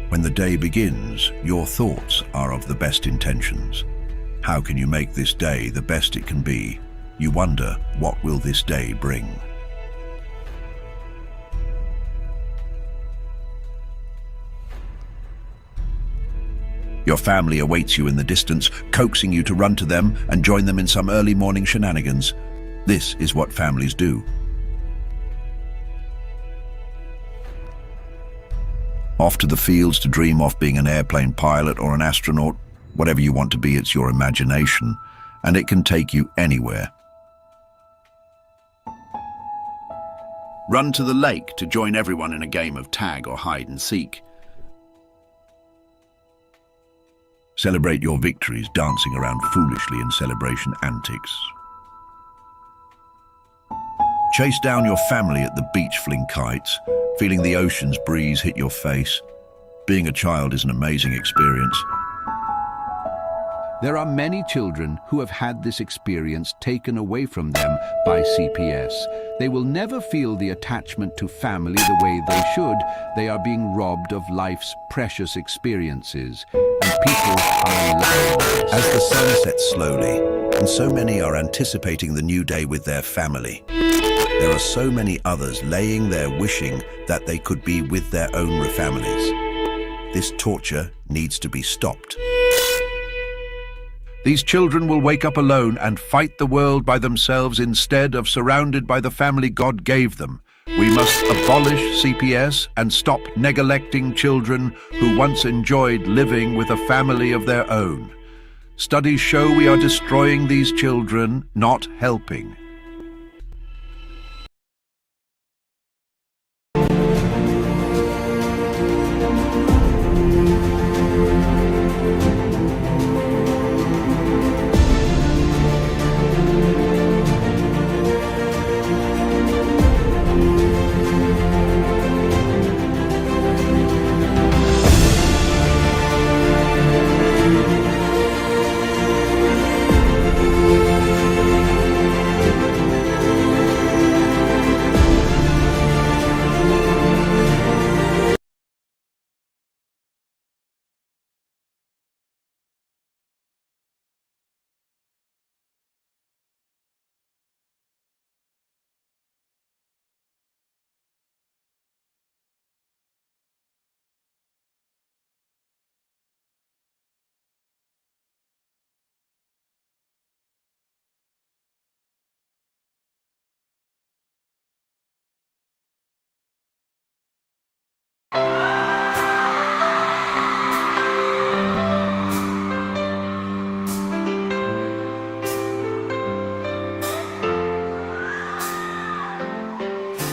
When the day begins, your thoughts are of the best intentions. How can you make this day the best it can be? You wonder, what will this day bring? Your family awaits you in the distance, coaxing you to run to them and join them in some early morning shenanigans. This is what families do. Off to the fields to dream of being an airplane pilot or an astronaut. Whatever you want to be, it's your imagination, and it can take you anywhere. Run to the lake to join everyone in a game of tag or hide and seek. Celebrate your victories, dancing around foolishly in celebration antics. Chase down your family at the beach, fling kites, feeling the ocean's breeze hit your face. Being a child is an amazing experience. There are many children who have had this experience taken away from them by CPS. They will never feel the attachment to family the way they should. They are being robbed of life's precious experiences, and people are allowed. As the sun sets slowly, and so many are anticipating the new day with their family, there are so many others laying there wishing that they could be with their own families. This torture needs to be stopped. These children will wake up alone and fight the world by themselves instead of surrounded by the family God gave them. We must abolish CPS and stop neglecting children who once enjoyed living with a family of their own. Studies show we are destroying these children, not helping.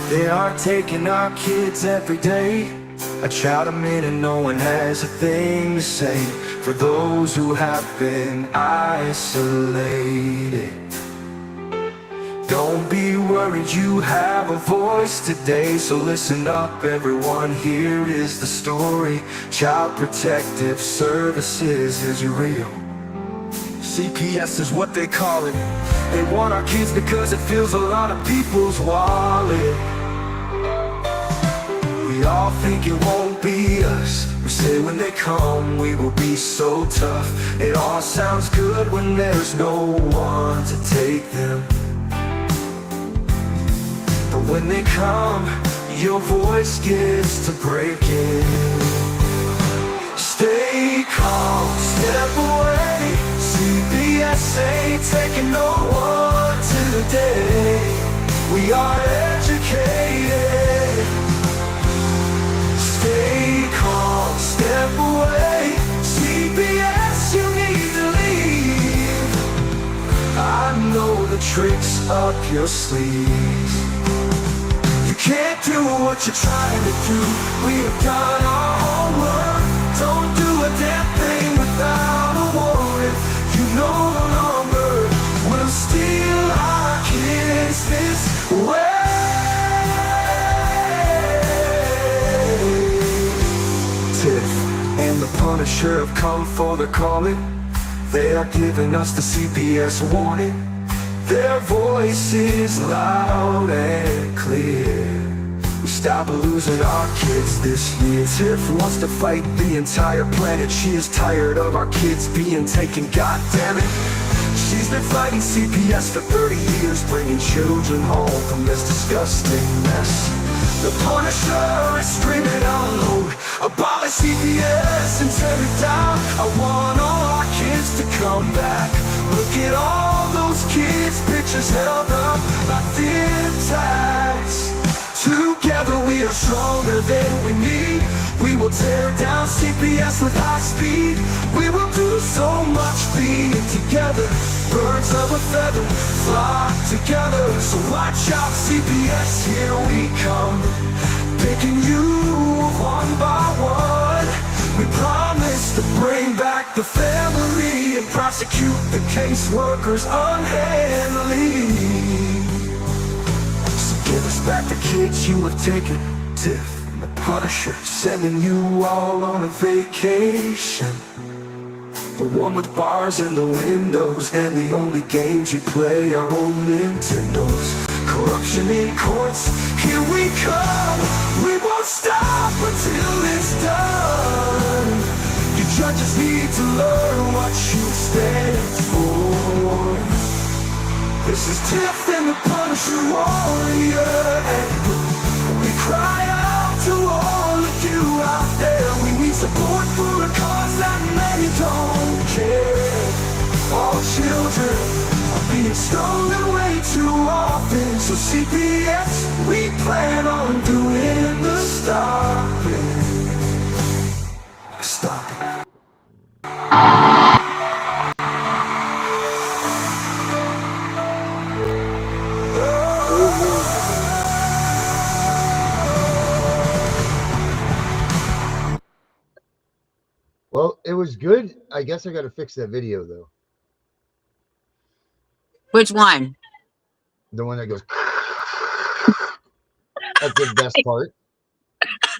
They are taking our kids every day. I shout them in and no one has a thing to say. For those who have been isolated, don't be worried, you have a voice today. So listen up everyone, here is the story. Child Protective Services is real. CPS is what they call it. They want our kids because it fills a lot of people's wallet. We all think it won't be us. We say when they come we will be so tough. It all sounds good when there's no one to take them. But when they come, your voice gets to breaking. Stay calm, step away. CPS ain't taking no one today. We are educated. Stay calm, step away. CPS, you need to leave. I know the tricks up your sleeve. You can't do what you're trying to do. We have done our homework. Don't do a damn thing without a warrant. You no longer will steal our kids this way. Tiff and the Punisher have come for the calling. They are giving us the CPS warning. Their voice is loud and clear. we stop losing our kids this year. Tiff wants to fight the entire planet. She is tired of our kids being taken, god damn it. She's been fighting CPS for 30 years, bringing children home from this disgusting mess. The Punisher is screaming out loud, abolish CPS and tear it down. I want all our kids to come back. Look at all those kids' pictures held up by thin tags. Together we are stronger than we need. We will tear down CPS with high speed. We will do so much being together. Birds of a feather flock together. So watch out CPS, here we come, picking you one by one. We promise to bring back the family and prosecute the caseworkers unhandily. Give us back the kids you have taken. Tiff and the Punisher sending you all on a vacation. The one with bars in the windows and the only games you play are on Nintendos. Corruption in courts, here we come. We won't stop until it's done. You judges need to learn what you stand for. This is Tiff and the Punisher warrior, and we cry out to all of you out there. We need support for a cause that many don't care. All children are being stolen way too often. So CPS, we plan on doing the stopping. Stop it. Well, it was good. I guess I got to fix that video, though. Which one? The one that goes. That's the best part.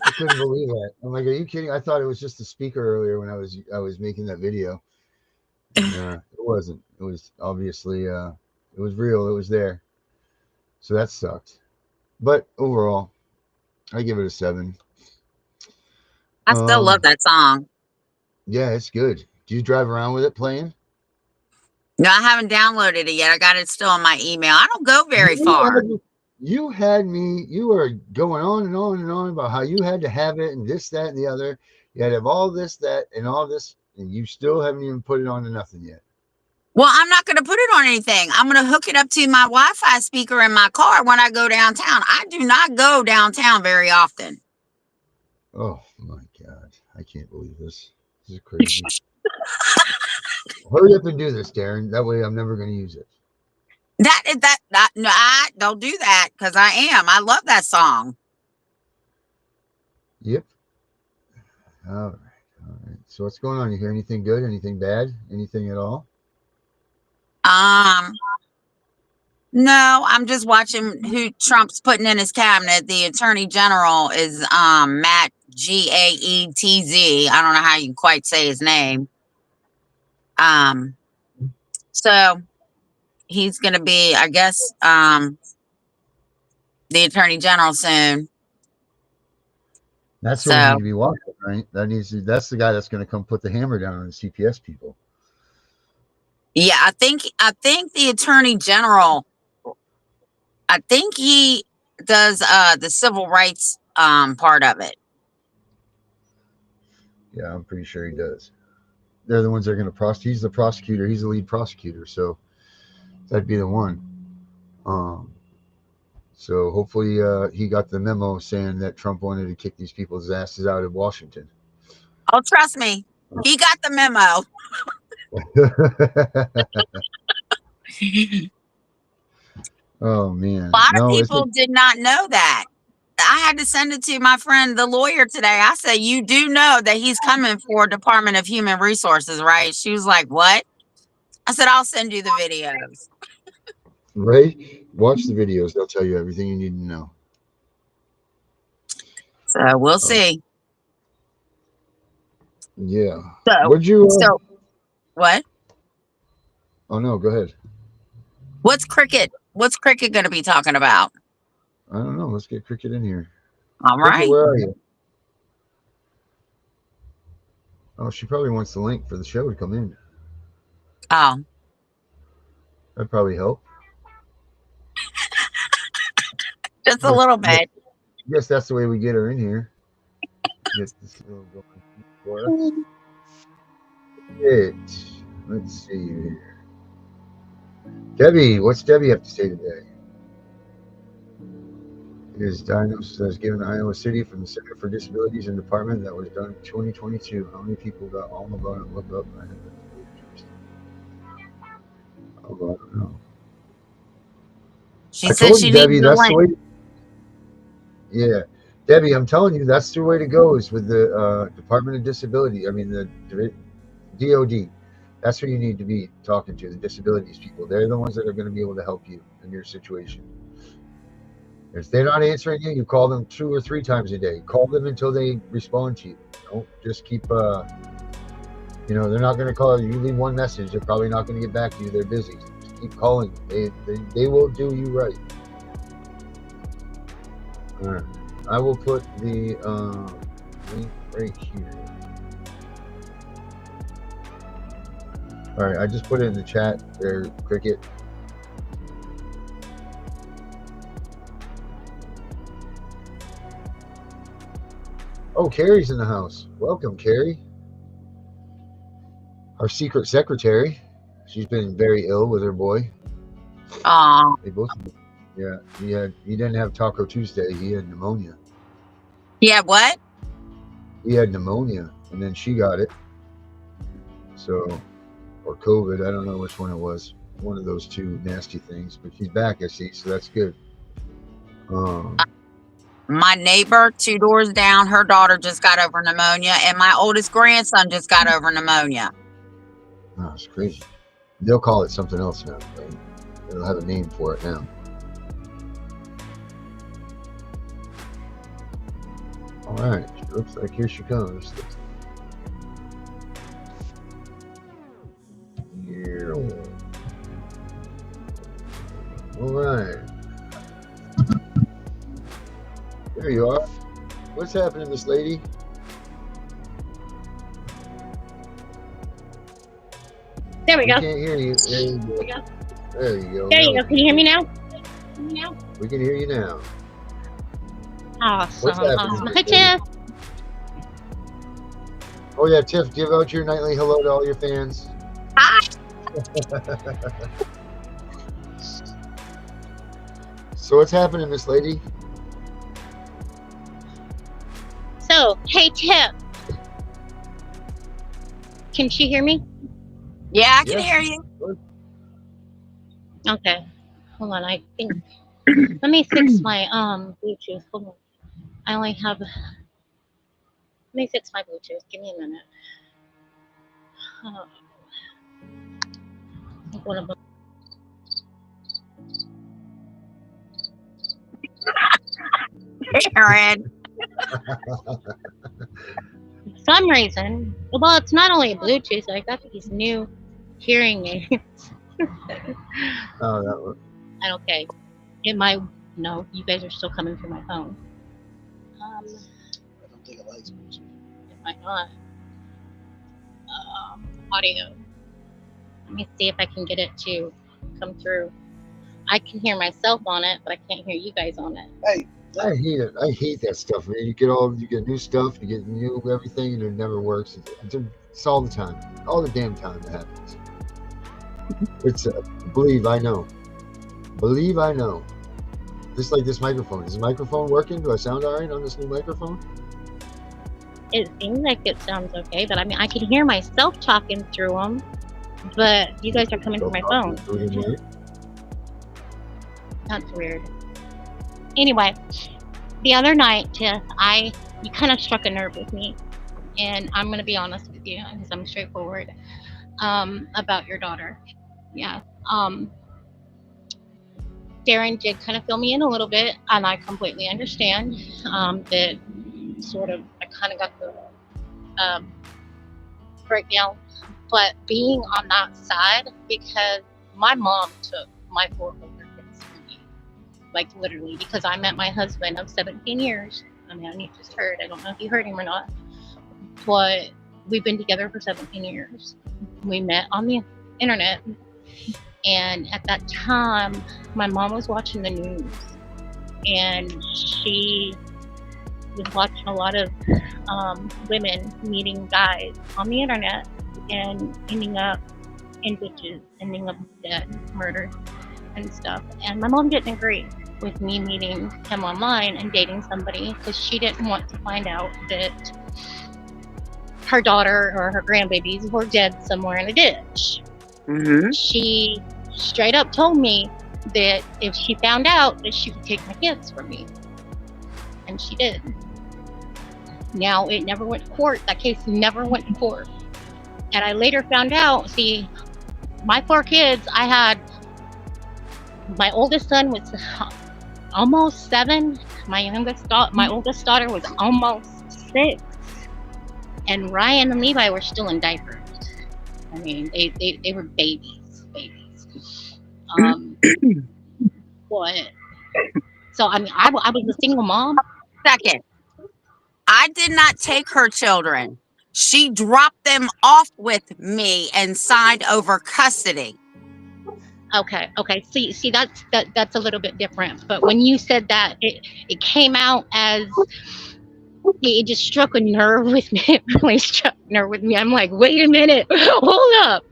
I couldn't believe that. I'm like, are you kidding? I thought it was just a speaker earlier when I was making that video. And, it wasn't. It was obviously it was real. It was there. So that sucked. But overall, I give it a 7. I still love that song. Yeah, it's good. Do you drive around with it playing? No, I haven't downloaded it yet. I got it still on my email. I don't go very far. You were going on and on and on about how you had to have it and this, that, and the other. You had to have all this, that, and all this, and you still haven't even put it on to nothing yet. Well, I'm not going to put it on anything. I'm going to hook it up to my Wi-Fi speaker in my car when I go downtown. I do not go downtown very often. Oh, my God. I can't believe this. This is crazy. Hurry up and do this, Darren. That way I'm never going to use it. No, I don't do that because I love that song. Yep. All right. So what's going on? You hear anything good? Anything bad? Anything at all? No, I'm just watching who Trump's putting in his cabinet. The Attorney General is Matt Gaetz. I don't know how you quite say his name. So he's going to be, I guess, the Attorney General soon. That's what we need to be watching, right? That's the guy that's going to come put the hammer down on the CPS people. Yeah, I think the Attorney General, I think he does the civil rights part of it. Yeah, I'm pretty sure he does. They're the ones that are going to prosecute. He's the prosecutor. He's the lead prosecutor. So that'd be the one. So hopefully he got the memo saying that Trump wanted to kick these people's asses out of Washington. Oh, trust me. He got the memo. Oh, man. A lot of people did not know that. I had to send it to my friend, the lawyer, today. I said, you do know that he's coming for Department of Human Resources, right? She was like, what? I said, I'll send you the videos. Right? Watch the videos. They'll tell you everything you need to know. So we'll see. Yeah. So what? Oh, no, go ahead. What's Cricket going to be talking about? I don't know. Let's get Cricket in here. All Cricket, right. where are you? Oh, she probably wants the link for the show to come in. Oh, That'd probably help. just a Yes, little yes, bit. yes, that's the way we get her in here. Get this little going for us. It. Let's see here. Debbie, what's Debbie have to say today? It is diagnosis that was given to Iowa City from the Center for Disabilities and Department that was done in 2022. How many people got all about it? Look up. Oh, I don't know. She I said told she you, needs Debbie, the that's the way. link. Yeah. Debbie, I'm telling you, that's the way to go is with the Department of Disability. I mean, the DOD. That's who you need to be talking to, the disabilities people. They're the ones that are going to be able to help you in your situation. If they're not answering you, you call them 2 or 3 times a day. Call them until they respond to you. Don't just keep, they're not going to call you. You leave one message, they're probably not going to get back to you. They're busy. Just keep calling them. They will do you right. All right. I will put the link right here. All right, I just put it in the chat there, Cricket. Oh, Carrie's in the house. Welcome, Carrie. Our secret secretary. She's been very ill with her boy. Oh, They both, yeah. He didn't have Taco Tuesday. He had pneumonia. yeah. What? He had pneumonia, and then she got it. So, or COVID. I don't know which one it was. One of those two nasty things. But she's back, I see. So that's good. My neighbor 2 doors down, her daughter just got over pneumonia, and my oldest grandson just got over pneumonia. Oh, it's crazy. They'll call it something else now, right? They'll have a name for it now. All right. Looks like here she comes. Here. All right. There you are. What's happening, Miss Lady? There we We go. can't hear you. There you go. There you go. There you go. Can you hear me now? We can hear you now. Awesome. What's happening, Awesome. Miss Hi, Lady? Tiff. Oh yeah, Tiff, give out your nightly hello to all your fans. Hi. So what's happening, Miss Lady? So, hey, Tiff. Can she hear me? Yeah, I can Yes. hear you. Okay. Hold on. I think. Let me fix my Bluetooth. Hold on. I only have. Let me fix my Bluetooth. Give me a minute. Oh. What about? Karen. For some reason, well, it's not only Bluetooth. I got these new hearing aids. Oh, that was. Okay. It might. No, you guys are still coming through my phone. I don't think it likes Bluetooth. It might not. Audio. Let me see if I can get it to come through. I can hear myself on it, but I can't hear you guys on it. Hey, I hate it. I hate that stuff, man. You get new stuff, you get new everything, and it never works. It's all the time, all the damn time it happens. It's believe I know. Just like this microphone. Is the microphone working? Do I sound all right on this new microphone? It seems like it sounds okay, but I mean, I can hear myself talking through them, but you guys are coming through my phone. That's weird. Anyway, the other night, Tiff, you kind of struck a nerve with me, and I'm gonna be honest with you because I'm straightforward about your daughter. Yeah. Darren did kind of fill me in a little bit, and I completely understand that sort of I kind of got the breakdown, but being on that side, because my mom took my 4 older kids from me, like literally, because I met my husband of 17 years a man you just heard. I don't know if you heard him or not, but we've been together for 17 years. We met on the internet, and at that time, my mom was watching the news, and she was watching a lot of women meeting guys on the internet and ending up in ditches, ending up dead, murdered, and stuff. And my mom didn't agree with me meeting him online and dating somebody because she didn't want to find out that her daughter or her grandbabies were dead somewhere in a ditch. Mm-hmm. She straight up told me that if she found out, that she would take my kids from me. And she did. Now, it never went to court. That case never went to court. And I later found out, see, my 4 kids, I had, my oldest son was almost 7. My oldest daughter was almost 6. And Ryan and Levi were still in diapers. I mean, they were babies. But, so, I mean, I was a single mom. Second, I did not take her children. She dropped them off with me and signed over custody. Okay. See, that's a little bit different. But when you said that, it came out as, it just struck a nerve with me. It really struck a nerve with me. I'm like, wait a minute, hold up.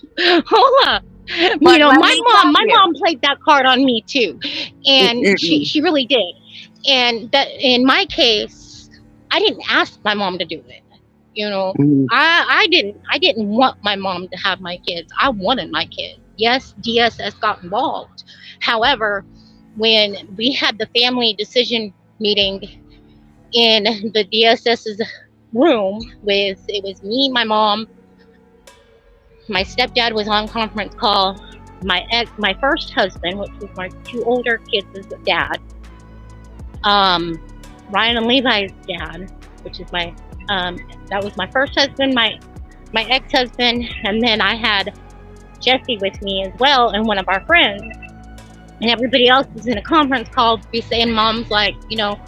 But You know, let my me tell you. mom played that card on me too, and she really did. And that, in my case, I didn't ask my mom to do it. You know, I didn't want my mom to have my kids. I wanted my kids. Yes, DSS got involved. However, when we had the family decision meeting in the DSS's room, it was me, my mom, my stepdad was on conference call, my first husband, which was my 2 older kids' dad, Ryan and Levi's dad, which is my that was my first husband, my ex-husband, and then I had Jesse with me as well, and one of our friends, and everybody else was in a conference call, be saying, mom's like, you know,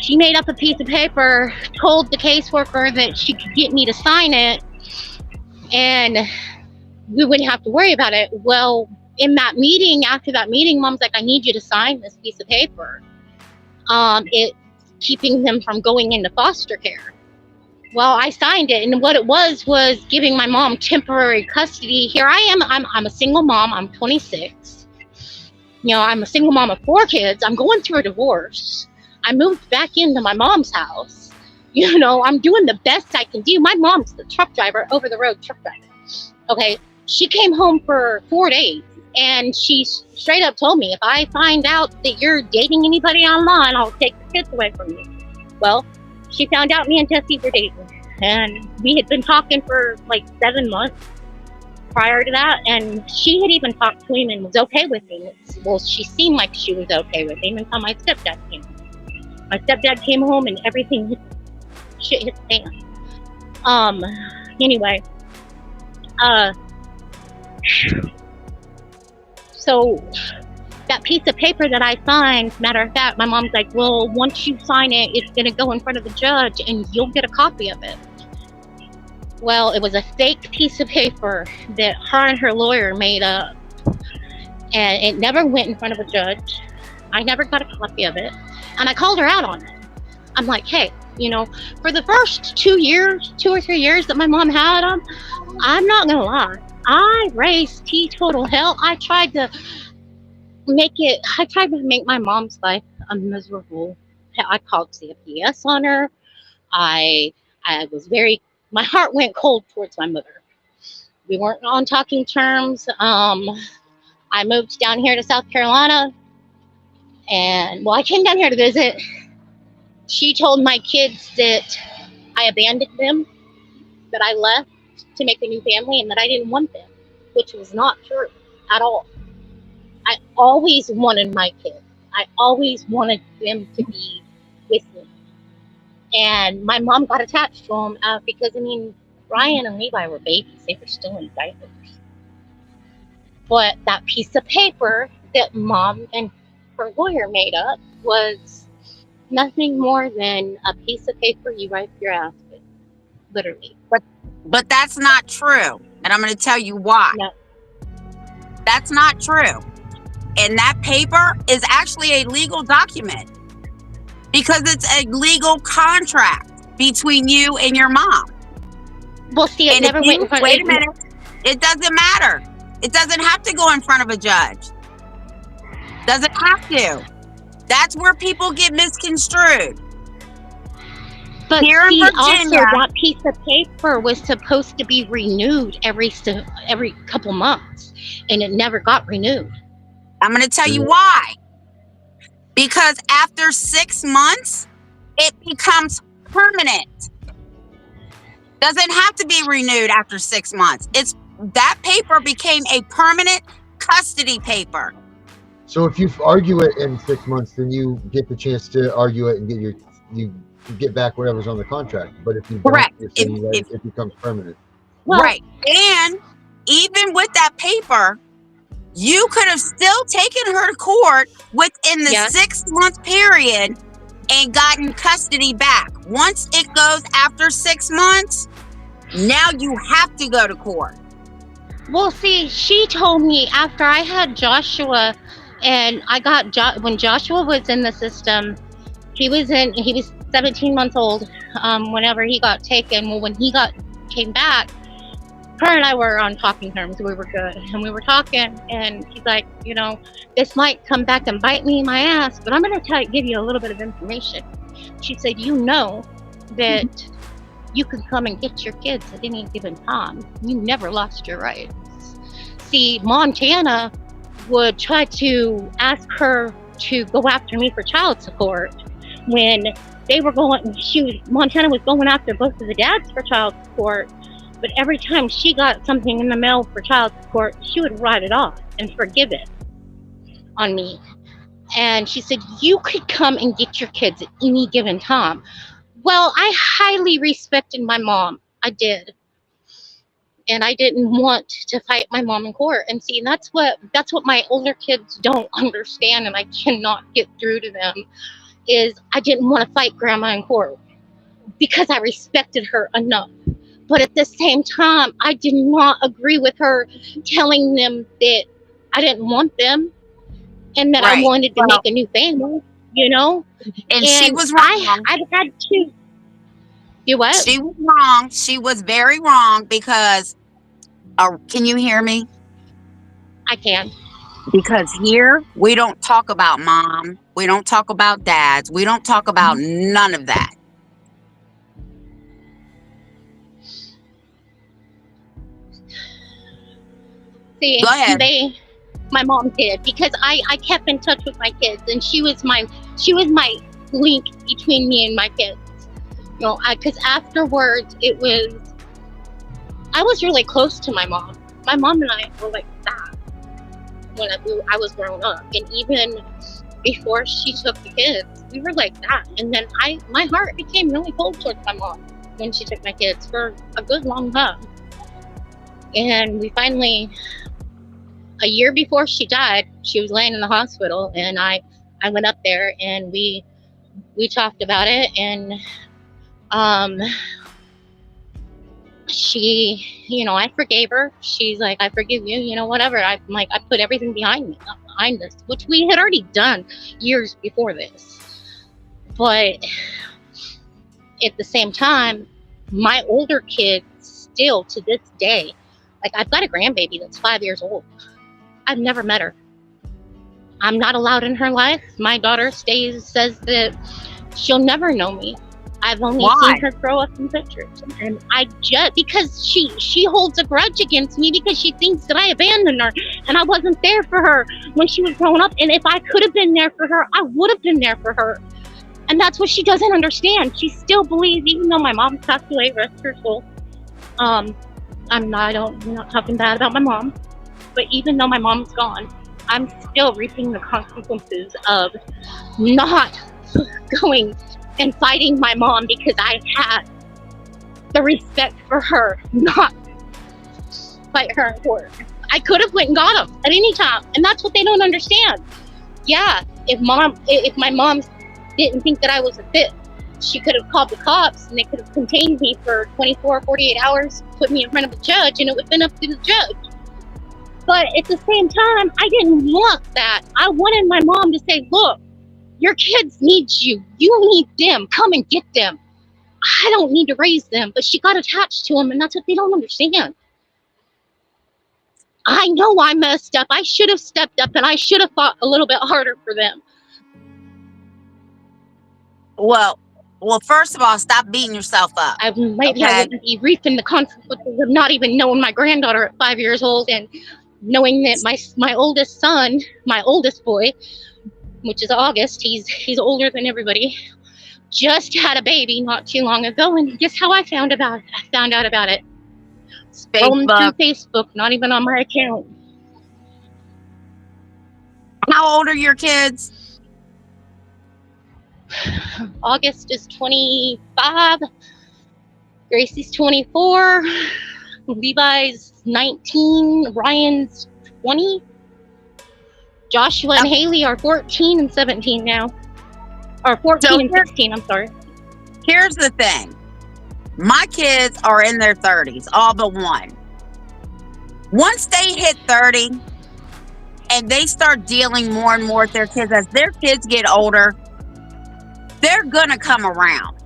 she made up a piece of paper, told the caseworker that she could get me to sign it, and we wouldn't have to worry about it. Well, in that meeting, after that meeting, mom's like, I need you to sign this piece of paper. It's keeping them from going into foster care. Well, I signed it, and what it was giving my mom temporary custody. Here I am, I'm a single mom, I'm 26. You know, I'm a single mom of 4 kids. I'm going through a divorce. I moved back into my mom's house. You know, I'm doing the best I can do. My mom's the truck driver, over the road truck driver. Okay, she came home for 4 days, and she straight up told me, if I find out that you're dating anybody online, I'll take the kids away from you. Well, she found out me and Tessie were dating, and we had been talking for like 7 months prior to that, and she had even talked to him and was okay with him. Well, she seemed like she was okay with him until my stepdad came home. My stepdad came home and everything shit hit the fan. Anyway, so that piece of paper that I signed, matter of fact, my mom's like, well, once you sign it, it's going to go in front of the judge and you'll get a copy of it. Well, it was a fake piece of paper that her and her lawyer made up, and it never went in front of a judge. I never got a copy of it, and I called her out on it. I'm like, hey, you know, for the first 2 or 3 years that my mom had them, I'm not gonna lie, I raised teetotal hell. I tried to make my mom's life a miserable. I called CPS on her. I was my heart went cold towards my mother. We weren't on talking terms. I moved down here to South Carolina, and well, I came down here to visit. She told my kids that I abandoned them, that I left to make a new family, and that I didn't want them, which was not true at all. I always wanted my kids. I always wanted them to be with me. And my mom got attached to them because, I mean, Ryan and Levi were babies. They were still in diapers. But that piece of paper that mom and her lawyer made up was Nothing more than a piece of paper you wipe your ass with, literally. But that's not true. And I'm going to tell you why. No. That's not true. And that paper is actually a legal document because it's a legal contract between you and your mom. Well, see, it And never if went in you, front wait a of minute, it doesn't matter. It doesn't have to go in front of a judge. Doesn't have to. That's where people get misconstrued. But Here in see, also Virginia- that piece of paper was supposed to be renewed every couple months, and it never got renewed. I'm going to tell you why. Because after 6 months, it becomes permanent. Doesn't have to be renewed after 6 months. That paper became a permanent custody paper. So if you argue it in 6 months, then you get the chance to argue it and you get back whatever's on the contract. But if you don't, Correct. you're saying that it becomes permanent. Well, Right. And even with that paper, you could have still taken her to court within the Yes. 6-month period and gotten custody back. Once it goes after 6 months, now you have to go to court. Well, see, she told me after I had Joshua, and I got when Joshua was in the system, he was 17 months old whenever he got taken. Well, when he came back, her and I were on talking terms. We were good, and we were talking, and he's like, this might come back and bite me in my ass, but I'm going to give you a little bit of information. She said, that you can come and get your kids at any given time. You never lost your rights. See, Montana would try to ask her to go after me for child support when they were Montana was going after both of the dads for child support. But every time she got something in the mail for child support, she would write it off and forgive it on me. And she said, you could come and get your kids at any given time. Well, I highly respected my mom. I did. And I didn't want to fight my mom in court. And see, that's what my older kids don't understand, and I cannot get through to them, is I didn't want to fight grandma in court because I respected her enough. But at the same time, I did not agree with her telling them that I didn't want them and that Right. I wanted to Well- make a new family, And she was wrong. I've had to. You what? She was wrong. She was very wrong because, can you hear me? I can. Because here, we don't talk about mom. We don't talk about dads. We don't talk about none of that. See, Go ahead. my mom did, because I kept in touch with my kids, and she was my link between me and my kids. Because afterwards I was really close to my mom. My mom and I were like that when I was growing up, and even before she took the kids, we were like that. And then my heart became really cold towards my mom when she took my kids for a good long time. And we finally, a year before she died, she was laying in the hospital, and I went up there and we talked about it, and she, I forgave her. She's like, I forgive you, whatever. I'm like, I put everything behind this, which we had already done years before this. But at the same time, my older kids still to this day, like, I've got a grandbaby that's 5 years old. I've never met her. I'm not allowed in her life. My daughter says that she'll never know me. I've only seen her grow up in pictures, and because she holds a grudge against me because she thinks that I abandoned her, and I wasn't there for her when she was growing up. And if I could have been there for her, I would have been there for her. And that's what she doesn't understand. She still believes, even though my mom passed away, rest her soul. I'm not talking bad about my mom, but even though my mom's gone, I'm still reaping the consequences of not going and fighting my mom because I had the respect for her, not fight her in court. I could have went and got him at any time, and that's what they don't understand. Yeah, if my mom didn't think that I was a fit, she could have called the cops and they could have contained me for 24, 48 hours, put me in front of a judge, and it would have been up to the judge. But at the same time, I didn't want that. I wanted my mom to say, look, your kids need you. You need them. Come and get them. I don't need to raise them. But she got attached to them, and that's what they don't understand. I know I messed up. I should have stepped up, and I should have fought a little bit harder for them. Well, first of all, stop beating yourself up. I wouldn't be reaping the consequences of not even knowing my granddaughter at 5 years old, and knowing that my oldest son, my oldest boy, which is August, he's older than everybody, just had a baby not too long ago, and guess how I found out about it? Scrolling through Facebook, not even on my account. How old are your kids? August is 25, Gracie's 24, Levi's 19, Ryan's 20. Joshua and Haley are 14 and 17 now. Or 14 and 16, I'm sorry. Here's the thing. My kids are in their 30s, all but one. Once they hit 30 and they start dealing more and more with their kids, as their kids get older, they're going to come around.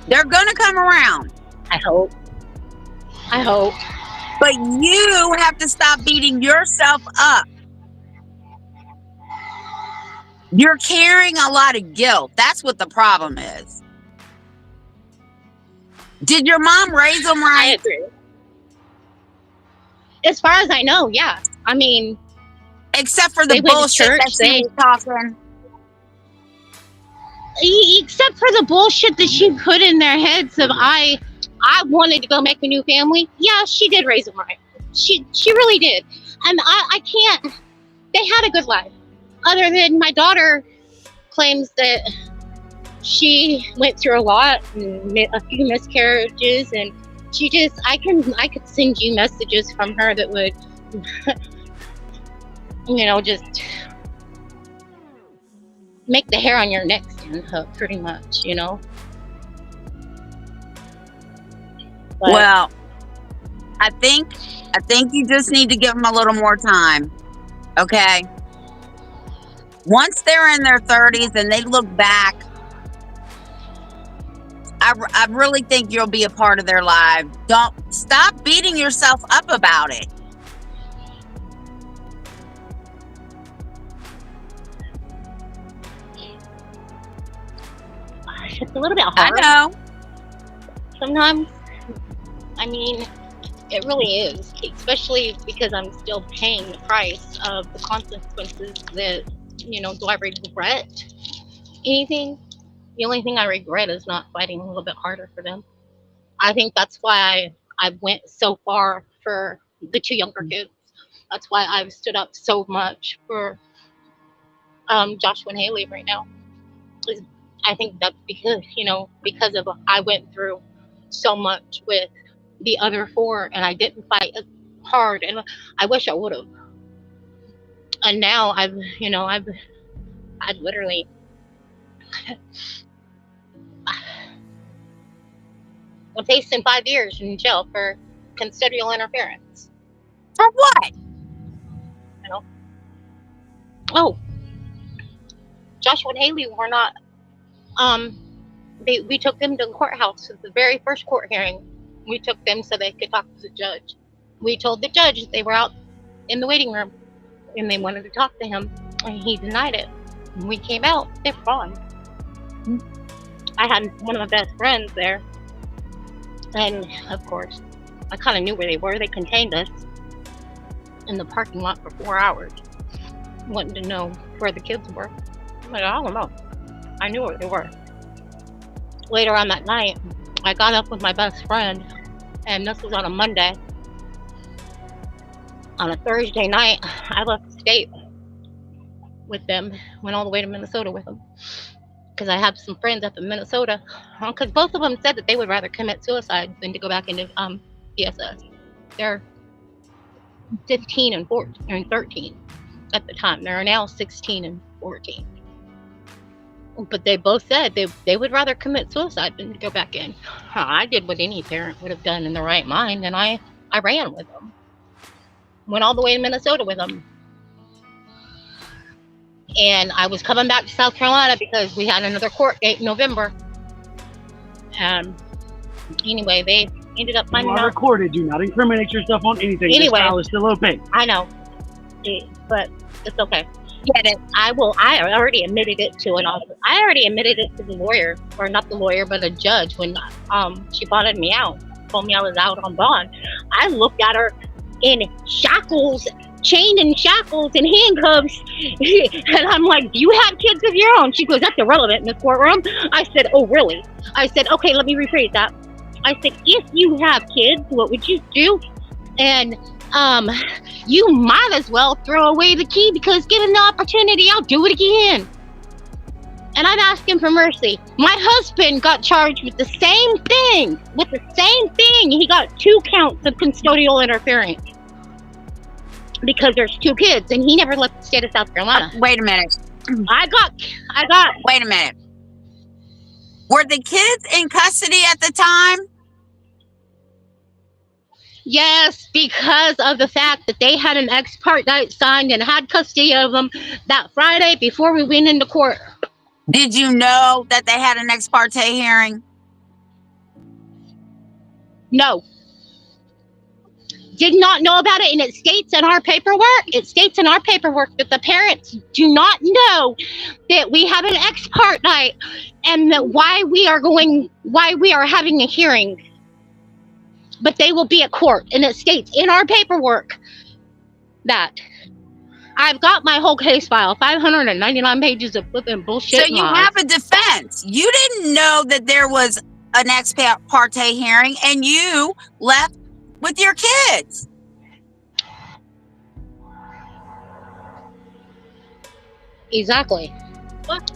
They're going to come around. I hope. But you have to stop beating yourself up. You're carrying a lot of guilt. That's what the problem is. Did your mom raise them right? I agree. As far as I know, yeah. I mean, except for the bullshit that she was talking. Except for the bullshit that she put in their heads of I wanted to go make a new family. Yeah, she did raise them right. She really did. And I can't. They had a good life. Other than my daughter claims that she went through a lot and a few miscarriages, and she just I could send you messages from her that would just make the hair on your neck stand up pretty much, But, well, I think you just need to give them a little more time. Okay? Once they're in their 30s and they look back, I really think you'll be a part of their life. Don't stop beating yourself up about it. It's a little bit hard. I know. Sometimes. I mean, it really is, especially because I'm still paying the price of the consequences that, do I regret anything? The only thing I regret is not fighting a little bit harder for them. I think that's why I went so far for the two younger kids. That's why I've stood up so much for Joshua and Haley right now. I think that's because of I went through so much with the other four, and I didn't fight as hard, and I wish I would have. And now I've literally I'm facing 5 years in jail for custodial interference. For what? Oh, Joshua and Haley were not. We took them to the courthouse at the very first court hearing. We took them so they could talk to the judge. We told the judge they were out in the waiting room and they wanted to talk to him, and he denied it. When we came out, they were gone. I had one of my best friends there, and of course, I kind of knew where they were. They contained us in the parking lot for 4 hours, wanting to know where the kids were. I'm like, I don't know. I knew where they were. Later on that night, I got up with my best friend, and this was on a Monday. On a Thursday night, I left the state with them, went all the way to Minnesota with them, because I have some friends up in Minnesota, because both of them said that they would rather commit suicide than to go back into PSS. They're 15 and 14 and 13 at the time. They're now 16 and 14. But they both said they would rather commit suicide than go back in. I did what any parent would have done in the right mind, and I ran with them. Went all the way to Minnesota with them. And I was coming back to South Carolina because we had another court date in November. Anyway, they ended up finding out. Recorded. Do not incriminate yourself on anything. Anyway, this file is still open. I know, but it's okay. Get it? I already admitted it to an officer. I already admitted it to the lawyer, or not the lawyer, but a judge when she bonded me out. Told me I was out on bond. I looked at her in shackles, chained in shackles and handcuffs, and I'm like, "Do you have kids of your own?" She goes, "That's irrelevant in this courtroom." I said, "Oh, really?" I said, "Okay, let me rephrase that." I said, "If you have kids, what would you do?" And you might as well throw away the key, because given the opportunity, I'll do it again. And I'm asking for mercy. My husband got charged with the same thing. He got 2 counts of custodial interference because there's 2 kids, and he never left the state of South Carolina. Wait a minute. I got. Wait a minute. Were the kids in custody at the time? Yes, because of the fact that they had an ex parte signed and had custody of them that Friday before we went into court. Did you know that they had an ex parte hearing? No. Did not know about it, and it states in our paperwork. That the parents do not know that we have an ex parte and that why we are having a hearing. But they will be at court, and it states in our paperwork that I've got my whole case file, 599 pages of flipping bullshit. So you have a defense. You didn't know that there was an ex parte hearing, and you left with your kids. Exactly. But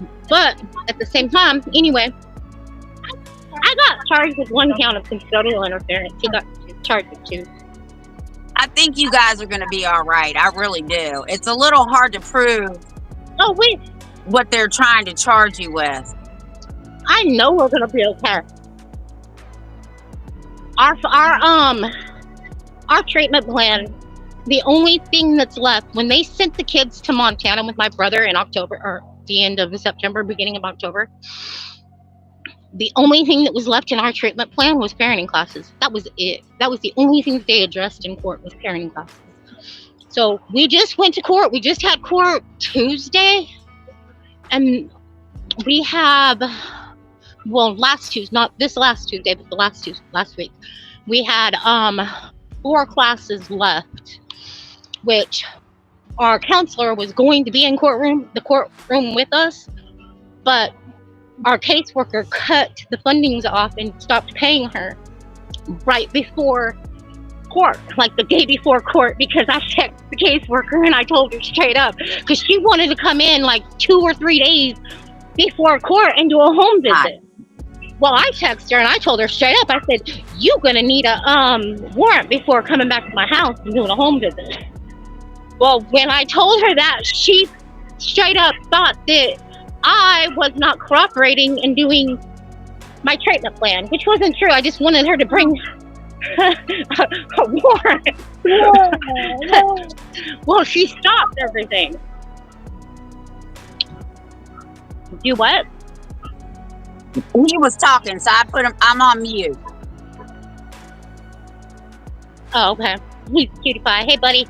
at the same time, anyway, I got charged with 1 count of custodial interference. He got charged with 2. I think you guys are going to be all right. I really do. It's a little hard to prove what they're trying to charge you with. I know we're going to be okay. Our treatment plan, the only thing that's left, when they sent the kids to Montana with my brother in October, or the end of September, beginning of October, the only thing that was left in our treatment plan was parenting classes. That was it. That was the only thing that they addressed in court, was parenting classes. So we just went to court. We just had court Tuesday. And we have, last Tuesday, not this last Tuesday, but the last week, we had 4 classes left, which our counselor was going to be in the courtroom with us, but our caseworker cut the fundings off and stopped paying her right before court, like the day before court, because I checked the caseworker and I told her straight up, because she wanted to come in like 2 or 3 days before court and do a home visit. Well, I texted her and I told her straight up, I said, "You're gonna need a warrant before coming back to my house and doing a home visit." Well, when I told her that, she straight up thought that I was not cooperating and doing my treatment plan, which wasn't true. I just wanted her to bring a warrant. Well, she stopped everything. Do what? He was talking, so I'm on mute. Oh, okay. He's cutie pie. Hey, buddy.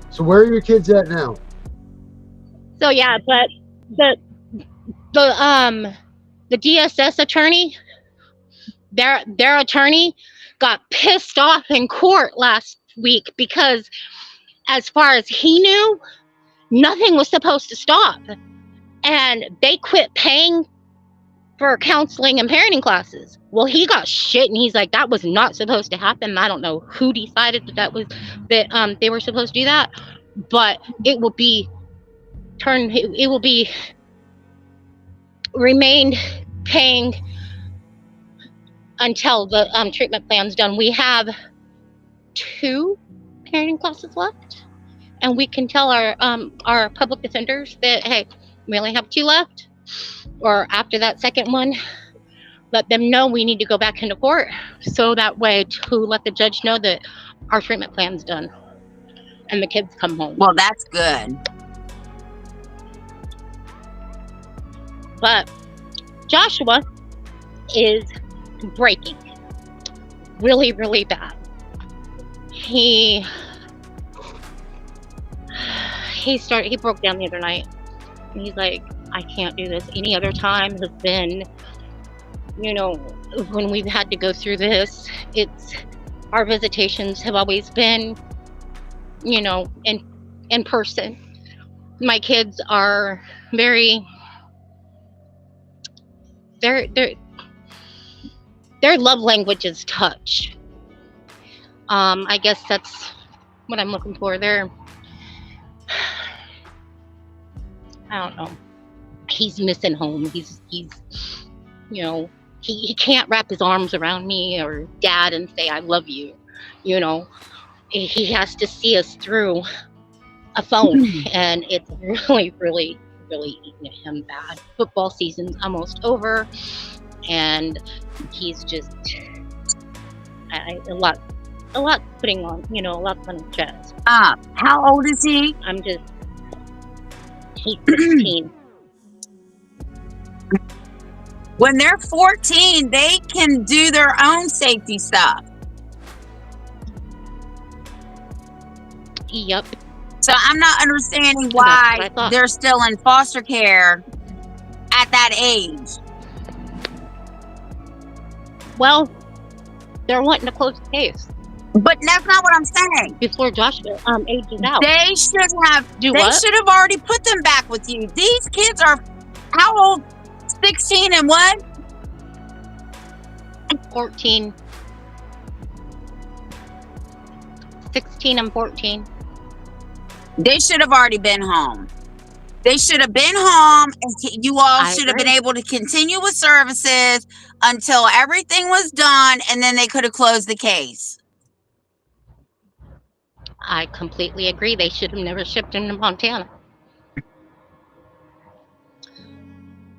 So where are your kids at now? So yeah, but the DSS attorney, their attorney got pissed off in court last week because, as far as he knew, nothing was supposed to stop, and they quit paying for counseling and parenting classes. Well, he got shit, and he's like, "That was not supposed to happen." I don't know who decided that they were supposed to do that, but it will be remained paying until the treatment plan's done. We have 2 parenting classes left, and we can tell our public defenders that, hey, we only have 2 left, or after that second one, let them know we need to go back into court, so that way to let the judge know that our treatment plan's done and the kids come home. Well, that's good. But Joshua is breaking really, really bad. He broke down the other night. And he's like, I can't do this. Any other time has been, when we've had to go through this, our visitations have always been, in person. My kids are very, their love language is touch. I guess that's what I'm looking for. I don't know. He's missing home. He's he can't wrap his arms around me or dad and say, I love you. He has to see us through a phone, and it's really, really, really eating at him bad. Football season's almost over, and he's just a lot putting on, a lot on his chest. How old is he? He's 16. When they're 14, they can do their own safety stuff. Yep. So I'm not understanding why they're still in foster care at that age. Well, they're wanting to close the case. But that's not what I'm saying. Before Joshua ages out. They should have already put them back with you. These kids are how old? 16 and what? 14. 16 and 14. They should have already been home. They should have been home, and you all should have been able to continue with services until everything was done, and then they could have closed the case. I completely agree. They should have never shipped him to Montana.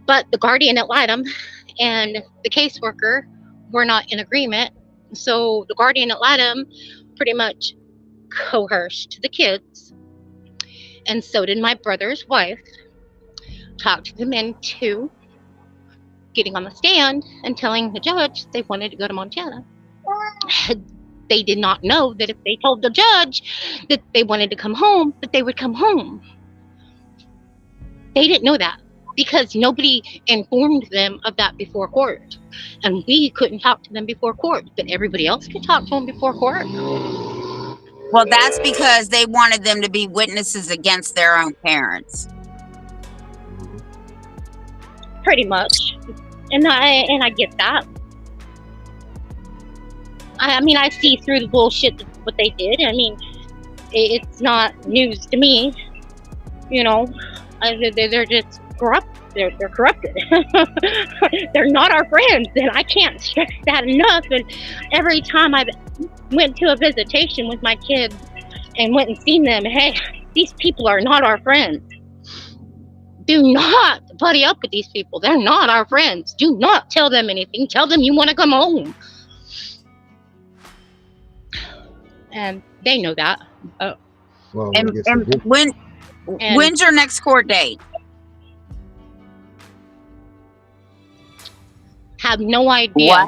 But the guardian ad litem and the caseworker were not in agreement. So the guardian ad litem pretty much coerced the kids. And so did my brother's wife. Talked them into getting on the stand and telling the judge they wanted to go to Montana. They did not know that if they told the judge that they wanted to come home, that they would come home. They didn't know that because nobody informed them of that before court. And we couldn't talk to them before court, but everybody else could talk to them before court. Well, that's because they wanted them to be witnesses against their own parents. Pretty much. And I get that. I mean, I see through the bullshit what they did. I mean, it's not news to me. They're just corrupt. They're corrupted. They're not our friends, and I can't stress that enough. And every time I went to a visitation with my kids and went and seen them, hey, these people are not our friends. Do not buddy up with these people. They're not our friends. Do not tell them anything. Tell them you want to come home. And they know that. Well, And when's your next court date? Have no idea.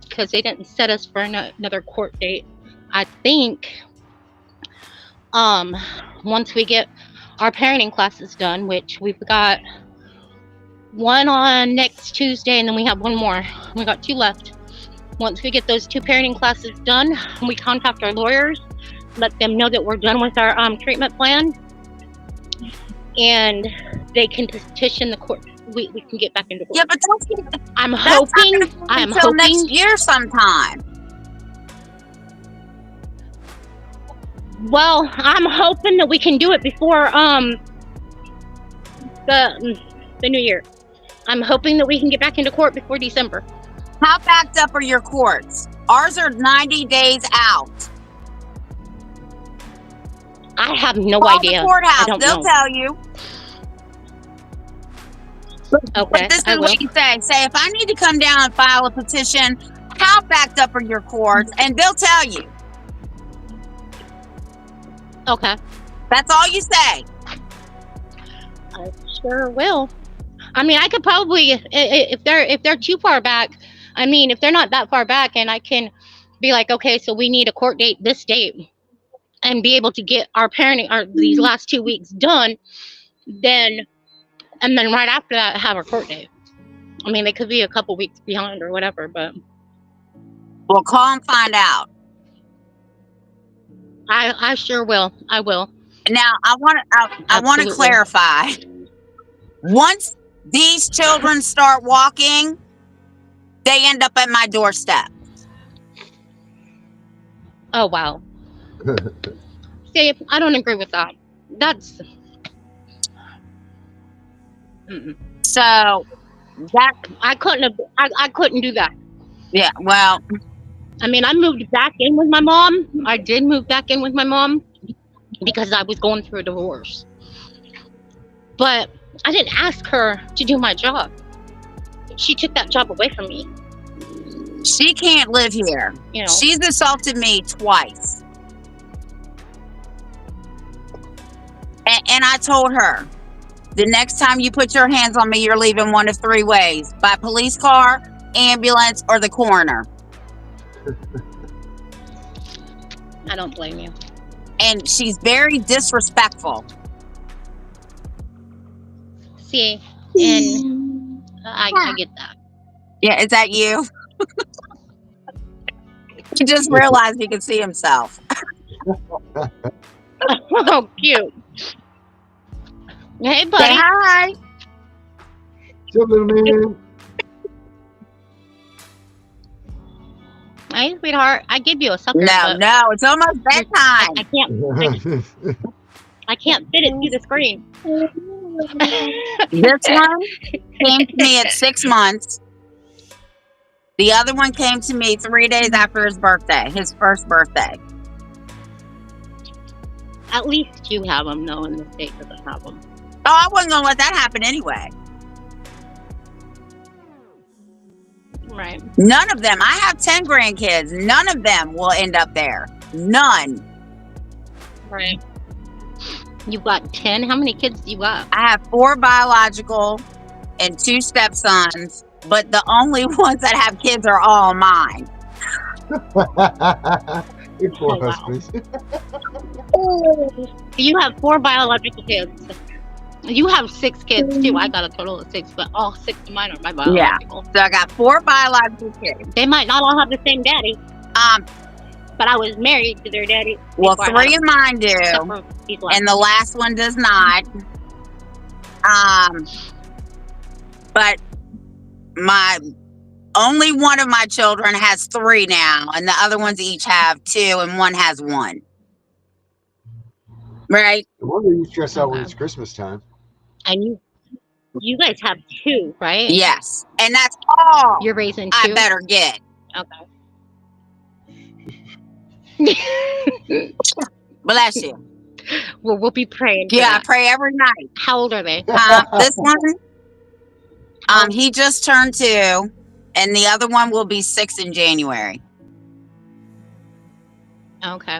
Because they didn't set us for another court date. I think once we get our parenting classes done, which we've got one on next Tuesday, and then we have one more. We got 2 left. Once we get those 2 parenting classes done, we contact our lawyers, let them know that we're done with our treatment plan, and they can petition the court. We can get back into court. Yeah, but I'm hoping next year sometime. Well, I'm hoping that we can do it before the new year. I'm hoping that we can get back into court before December. How backed up are your courts? Ours are 90 days out. I have no Call idea. the courthouse. I don't They'll know. tell you. Okay, But this I is will. what you say. Say, if I need to come down and file a petition, how backed up are your courts? And they'll tell you. Okay, That's all you say. I sure will. I mean, I could probably, if they're too far back. I mean, if they're not that far back, and I can be like, okay, so we need a court date this date, and be able to get our parenting, these last 2 weeks done, then, and then right after that have our court date. I mean, they could be a couple weeks behind or whatever, but Well, call and find out. I sure will. I will. Now, I want to Absolutely. clarify. Once these children start walking, they end up at my doorstep. Oh wow. See, I don't agree with that. That's. So that I couldn't do that. yeah. Well, I mean, I moved back in with my mom. I did move back in with my mom because I was going through a divorce. But I didn't ask her to do my job. She took that job away from me. she can't live here. You know. She's assaulted me twice. And I told her, the next time you put your hands on me, you're leaving one of three ways: by police car, ambulance, or the coroner. I don't blame you. And she's very disrespectful. See, and I get that. Yeah, is that you? He just realized he could see himself. Oh, cute. Hey, Say buddy. hi. What's up, little man? Hey, sweetheart. I give you a sucker. No, but it's almost bedtime. I can't fit it through the screen. This one came to me at 6 months. The other one came to me 3 days after his birthday, his first birthday. At least you have them, though, and the state doesn't have them. Oh, I wasn't going to let that happen anyway. Right. None of them. I have 10 grandkids. None of them will end up there. None. Right. You got 10? How many kids do you got? I have 4 biological and 2 stepsons, but the only ones that have kids are all mine. Your poor Oh, wow. husbands. You have 4 biological kids. You have 6 kids, too. I got a total of 6, but all 6 of mine are my biological. So I got 4 biological kids. They might not all have the same daddy, but I was married to their daddy. Well, before I 3 had of mine do. except for these last And the last one does not. But only one of my children has 3 now, and the other ones each have 2, and one has 1. Right? No wonder you stress out when it's Christmas time. And you guys have 2, right? Yes. And that's all You're raising 2? I better get. Okay. Bless you. Well, we'll be praying. for Yeah, I that. pray every night. How old are they? This one, he just turned 2, and the other one will be 6 in January. Okay.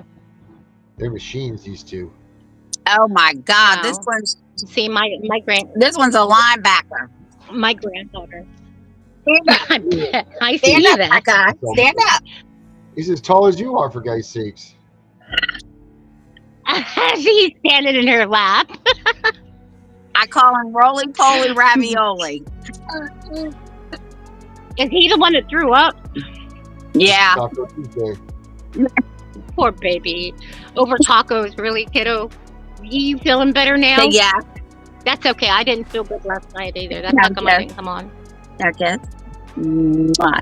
They're machines, these two. Oh my God, Wow. this one's See, my a linebacker. my granddaughter. Stand up, I see stand up, my that. guy. Stand up. He's as tall as you are, for God's sakes. She's standing in her lap. I call him Roly Poly Ravioli. Is he the one that threw up? Yeah. Taco Tuesday. Poor baby. Over tacos, really, kiddo? You feeling better now? So, yeah. That's okay. I didn't feel good last night either. That's No, how come I good. didn't come on. Okay.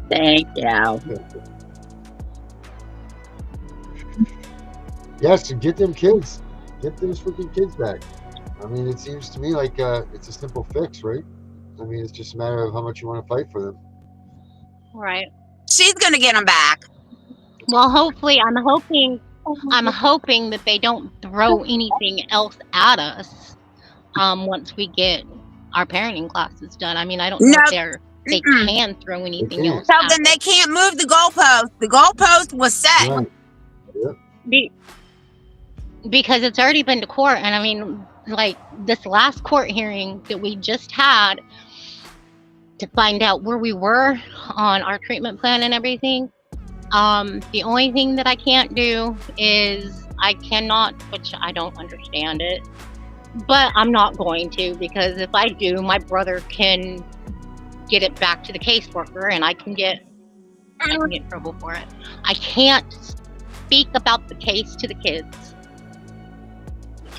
Thank you. Yes, and get them kids. Get those freaking kids back. I mean, it seems to me like it's a simple fix, right? I mean, it's just a matter of how much you want to fight for them. Right. She's gonna get him back. Well, hopefully, I'm hoping that they don't throw anything else at us once we get our parenting classes done. I mean, I don't know No. if they can throw anything can't. else So at then they us. can't move the goalpost. The goalpost was set. Right. Yep. Because it's already been to court. And I mean, like this last court hearing that we just had to find out where we were on our treatment plan and everything. The only thing that I can't do is I cannot, which I don't understand it, but I'm not going to, because if I do, my brother can get it back to the caseworker and I can get in trouble for it. I can't speak about the case to the kids.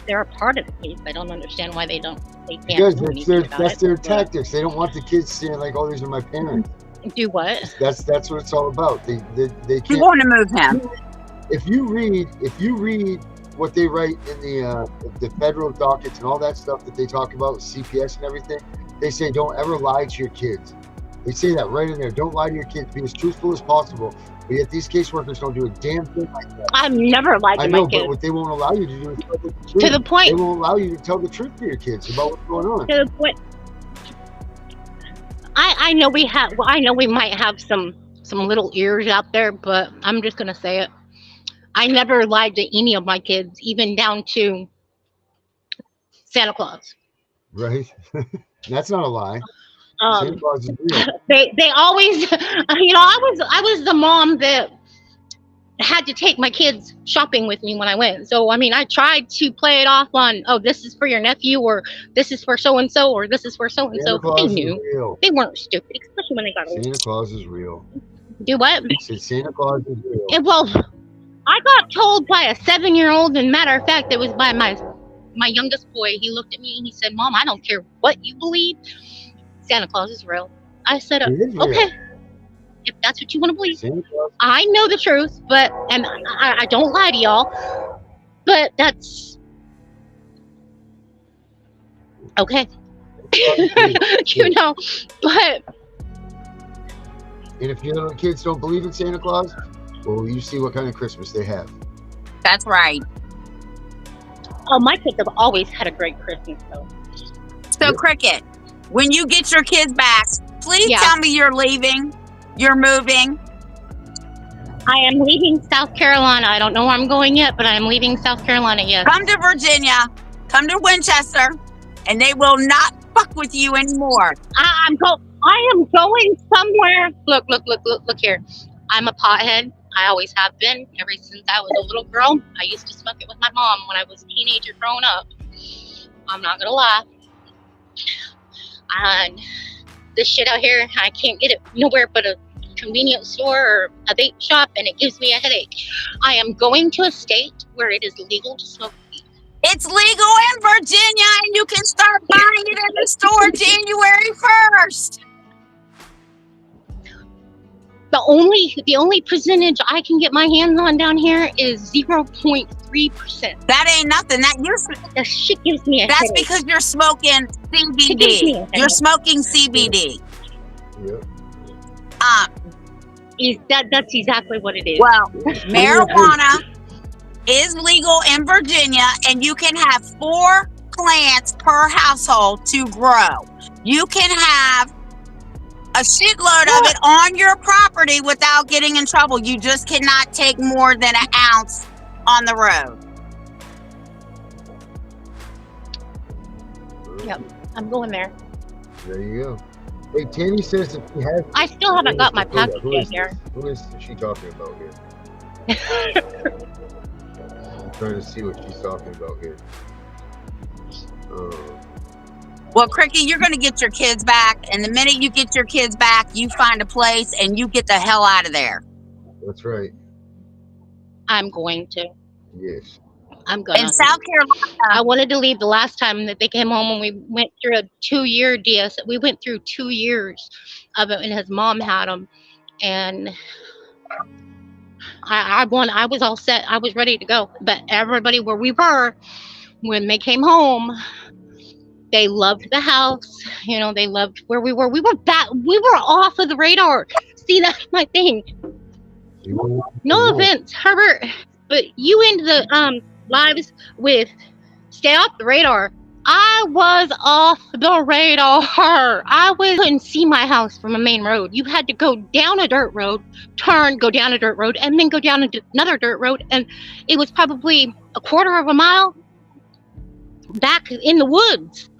They're a part of the case. I don't understand why they can't Because do anything about that's it. their tactics. They don't want the kids saying like, "Oh, these are my parents." Do what? That's what it's all about. They We can't. want to move him. If you read what they write in the federal dockets and all that stuff that they talk about with CPS and everything, they say don't ever lie to your kids. They say that right in there. Don't lie to your kids. Be as truthful as possible. But yet these caseworkers don't do a damn thing like that. I've never lied to I know, my kids. but what they won't allow you to do is tell the truth. To the point. They won't allow you to tell the truth to your kids about what's going on. To the point. I know we have. Well, I know we might have some little ears out there, but I'm just gonna say it. I never lied to any of my kids, even down to Santa Claus. Right? That's not a lie. Santa Claus is real. They always, I was the mom that had to take my kids shopping with me when I went. So I mean, I tried to play it off on, oh, this is for your nephew, or this is for so and so, or this is for so and so. Santa Claus They is knew. real. They weren't stupid, especially when they got older. Santa Claus is real. Do what? I said Santa Claus is real. And, well, I got told by a 7-year-old, and matter of fact, it was by my youngest boy. He looked at me and he said, "Mom, I don't care what you believe. Santa Claus is real." I said, It is real. "Okay, if that's what you want to believe." Santa Claus. I know the truth, and I don't lie to y'all, but that's okay. But And if your little kids don't believe in Santa Claus, well, you see what kind of Christmas they have. That's right. oh, my kids have always had a great Christmas, though. So, Yep. Cricket, when you get your kids back, please Yeah. tell me you're leaving. You're moving. I am leaving South Carolina. I don't know where I'm going yet, but I am leaving South Carolina, yes. Come to Virginia. Come to Winchester. And they will not fuck with you anymore. I am going somewhere. Look here. I'm a pothead. I always have been ever since I was a little girl. I used to smoke it with my mom when I was a teenager growing up. I'm not gonna lie. And this shit out here, I can't get it nowhere but a convenience store or a vape shop, and it gives me a headache. I am going to a state where it is legal to smoke weed. It's legal in Virginia, and you can start buying it in the store January 1st. The only percentage I can get my hands on down here is 0.3%. That ain't nothing. That shit gives me a That's headache. because you're smoking It gives me a CBD. headache. You're smoking CBD. Yep. That's exactly what it is. Well, marijuana is legal in Virginia, and you can have 4 plants per household to grow. You can have a shitload of it on your property without getting in trouble. You just cannot take more than an ounce on the road. I'm going there. There you go. Hey, Tammy says that she has. I still haven't got my Hold on, package who yet is here. this? Who is she talking about here? I'm trying to see what she's talking about here. Well, Cricket, you're going to get your kids back, and the minute you get your kids back, you find a place and you get the hell out of there. That's right. I'm going to. Yes. I'm gonna. In South Carolina, I wanted to leave the last time that they came home when we went through a 2-year DS. We went through 2 years of it, and his mom had him, and I was all set. I was ready to go, but everybody where we were when they came home, they loved the house. They loved where we were. We were off of the radar. See, that's my thing. No offense, Herbert, but you and lives with stay off the radar. I was off the radar. Couldn't see my house from a main road. You had to go down a dirt road, turn, go down a dirt road, and then go down another dirt road. And it was probably a quarter of a mile back in the woods.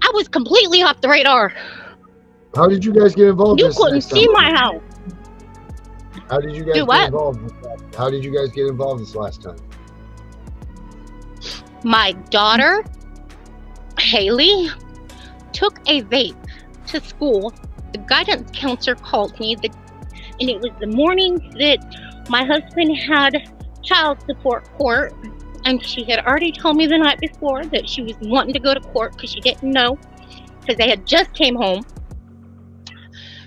I was completely off the radar. How did you guys get involved? You couldn't see my house. How did you guys Do what? get involved? How did you guys get involved this last time? My daughter, Haley, took a vape to school. The guidance counselor called me, and it was the morning that my husband had child support court, and she had already told me the night before that she was wanting to go to court because she didn't know, because they had just came home.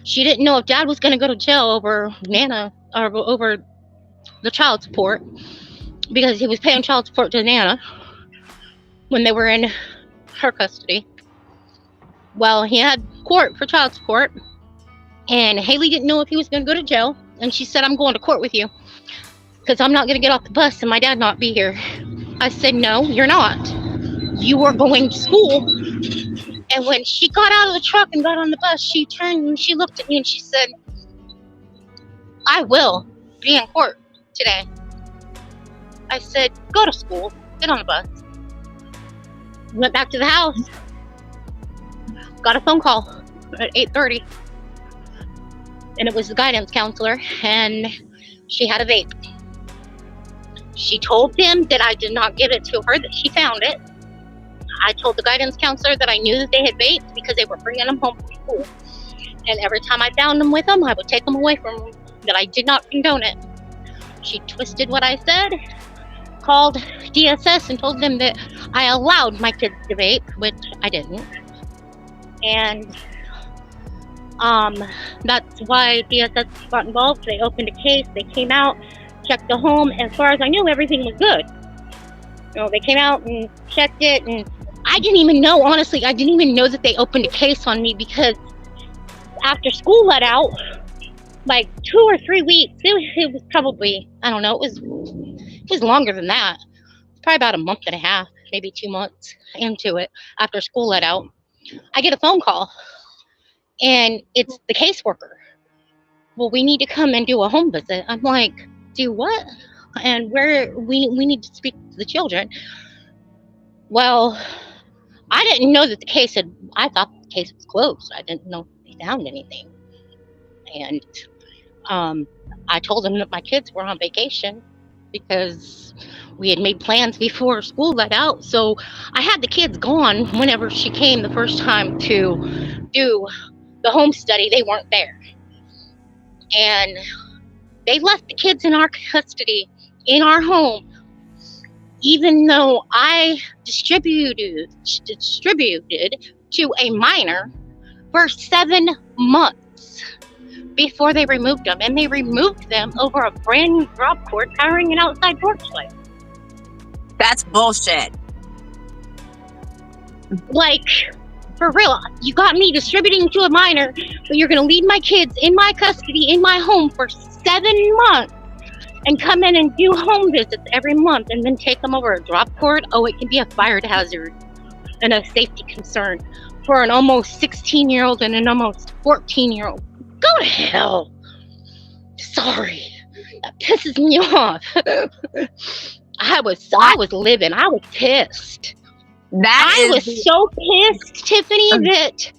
She didn't know if Dad was going to go to jail over Nana, or over the child support, because he was paying child support to Nana when they were in her custody. Well, he had court for child support, and Haley didn't know if he was going to go to jail, and she said, I'm going to court with you because I'm not going to get off the bus and my dad not be here. I said, no, you're not. You are going to school. And when she got out of the truck and got on the bus, she turned and she looked at me and she said, I will be in court today. I said, go to school, get on the bus. Went back to the house, got a phone call at 8:30, and it was the guidance counselor, and she had a vape. She told them that I did not give it to her, that she found it. I told the guidance counselor that I knew that they had vaped because they were bringing them home from school, and every time I found them with them, I would take them away from them, that I did not condone it. She twisted what I said, called DSS and told them that I allowed my kids to vape, which I didn't. And that's why DSS got involved. They opened a case, they came out, checked the home. As far as I knew, everything was good. You know, they came out and checked it, and I didn't even know, honestly, I didn't even know that they opened a case on me, because after school let out, like 2 or 3 weeks, it was probably, I don't know, it was longer than that. Probably about a month and a half, maybe 2 months into it, after school let out, I get a phone call, and it's the caseworker. Well, we need to come and do a home visit. I'm like, do what? And we need to speak to the children. Well, I didn't know that I thought the case was closed. I didn't know if they found anything. And I told them that my kids were on vacation because we had made plans before school let out. So I had the kids gone whenever she came the first time to do the home study. They weren't there. And they left the kids in our custody, in our home, even though I distributed to a minor for 7 months before they removed them. And they removed them over a brand new drop cord powering an outside porch light. That's bullshit. Like, for real, you got me distributing to a minor, but you're going to leave my kids in my custody, in my home for 7 months and come in and do home visits every month and then take them over a drop cord? Oh, it can be a fire hazard and a safety concern for an almost 16-year-old and an almost 14-year-old. Go to hell. Sorry. That pisses me off. I was living. I was pissed. I was so pissed, Tiffany, that...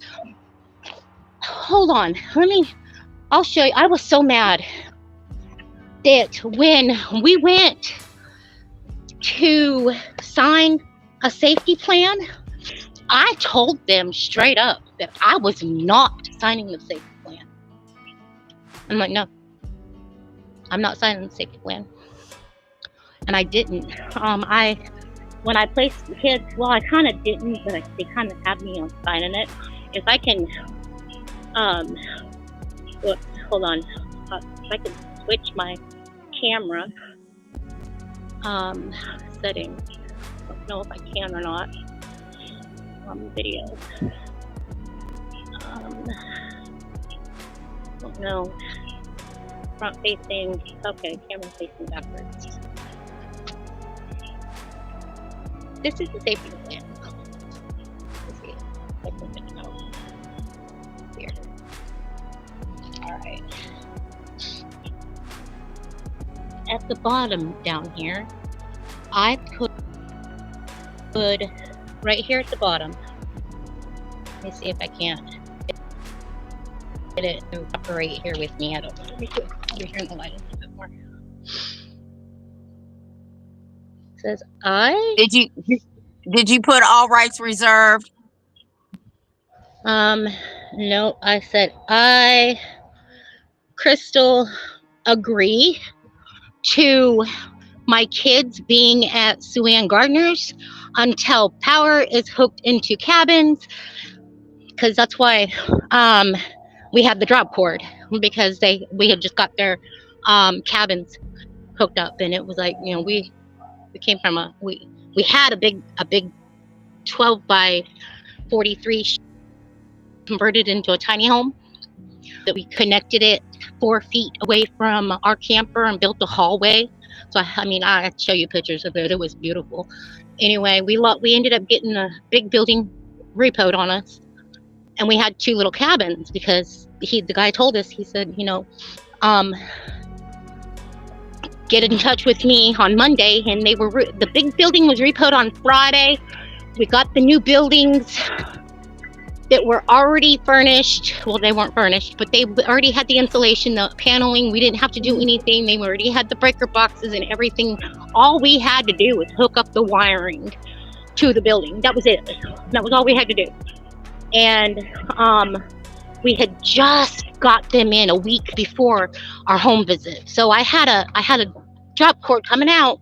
Hold on. I'll show you. I was so mad that when we went to sign a safety plan, I told them straight up that I was not signing the safety plan. I'm like, no, I'm not signing the safety plan. And I didn't. When I placed the kids, well, I kind of didn't, but they kind of had me on signing it. If I can, hold on. If I can switch my camera settings. I don't know if I can or not. Videos. Don't know. Front facing. Okay, camera facing backwards. this is the safety plan. Let's see. Let's look at the note. Here. All right. At the bottom down here, I put right here at the bottom. Let me see if I can't get it to operate here with me. I don't know. Let me put it over here in the light a little bit more. It says Did you put all rights reserved? No, I said I, Crystal, agree to my kids being at Sue Ann Gardner's until power is hooked into cabins, because that's why we had the drop cord, because we had just got their cabins hooked up, and it was like, you know, we came from we had a big 12 by 43 converted into a tiny home that we connected it 4 feet away from our camper and built a hallway. So I mean, I show you pictures of it. It was beautiful. Anyway, we ended up getting a big building repoed on us, and we had 2 little cabins because the guy told us, he said, you know, get in touch with me on Monday, and the big building was repoed on Friday. We got the new buildings that were already furnished. Well, they weren't furnished, but they already had the insulation, the paneling. We didn't have to do anything. They already had the breaker boxes and everything. All we had to do was hook up the wiring to the building. That was it. That was all we had to do. And we had just got them in a week before our home visit. So I had a drop cord coming out,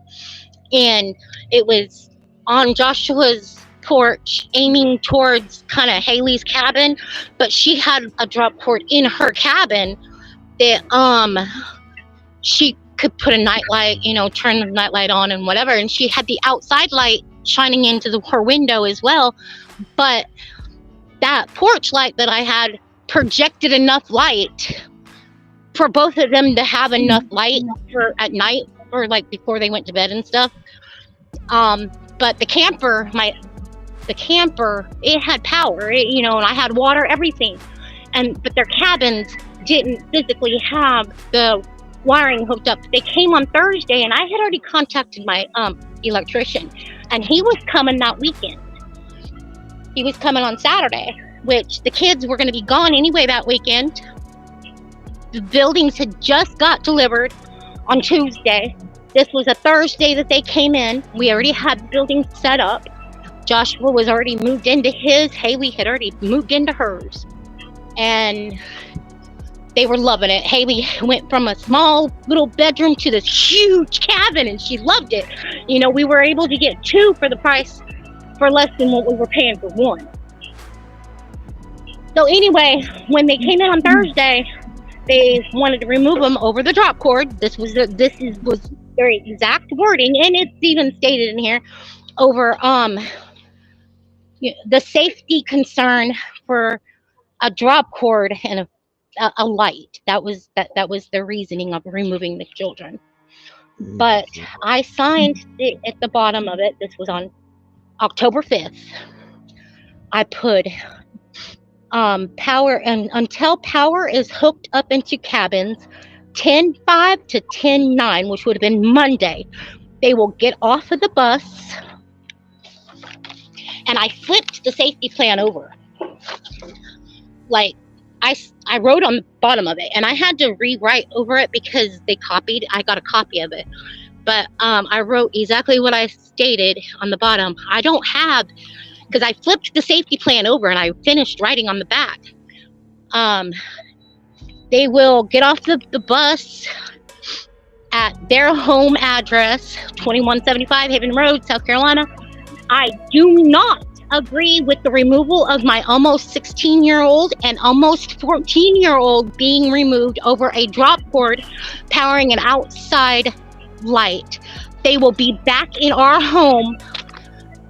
and it was on Joshua's porch aiming towards kind of Haley's cabin, but she had a drop cord in her cabin that she could put a nightlight, you know, turn the nightlight on and whatever, and she had the outside light shining into her window as well. But that porch light that I had projected enough light for both of them to have enough light for at night, or like before they went to bed and stuff. But the camper, it had power, you know, and I had water, everything. But their cabins didn't physically have the wiring hooked up. They came on Thursday, and I had already contacted my electrician, and he was coming that weekend. He was coming on Saturday, which the kids were going to be gone anyway that weekend. The buildings had just got delivered on Tuesday. This was a Thursday that they came in. We already had buildings set up. Joshua was already moved into his. Haley had already moved into hers. And they were loving it. Haley went from a small little bedroom to this huge cabin, and she loved it. You know, we were able to get 2 for the price, for less than what we were paying for 1. So anyway, when they came in on Thursday, they wanted to remove them over the drop cord. This was their exact wording, and it's even stated in here, over the safety concern for a drop cord and a light. That was the reasoning of removing the children. But I signed it at the bottom of it. This was on October 5th. I put power, and until power is hooked up into cabins 10/5 to 10/9, which would have been Monday, they will get off of the bus. And I flipped the safety plan over. Like, I wrote on the bottom of it, and I had to rewrite over it because I got a copy of it. But I wrote exactly what I stated on the bottom. I don't have, because I flipped the safety plan over and I finished writing on the back. They will get off the bus at their home address, 2175 Haven Road, South Carolina. I do not agree with the removal of my almost 16-year-old and almost 14-year-old being removed over a drop cord powering an outside light. They will be back in our home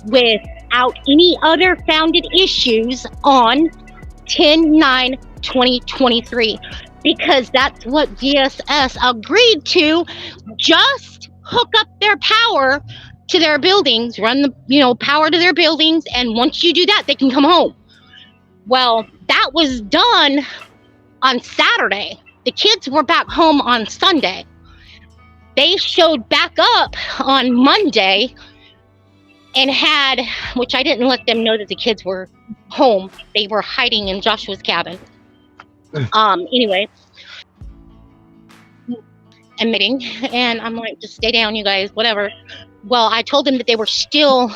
without any other founded issues on 10/9/2023, because that's what GSS agreed to. Just hook up their power to their buildings, run the, power to their buildings. And once you do that, they can come home. Well, that was done on Saturday. The kids were back home on Sunday. They showed back up on Monday and had, which I didn't let them know that the kids were home. They were hiding in Joshua's cabin. Anyway, admitting, and I'm like, just stay down, you guys, whatever. Well, I told them that they were still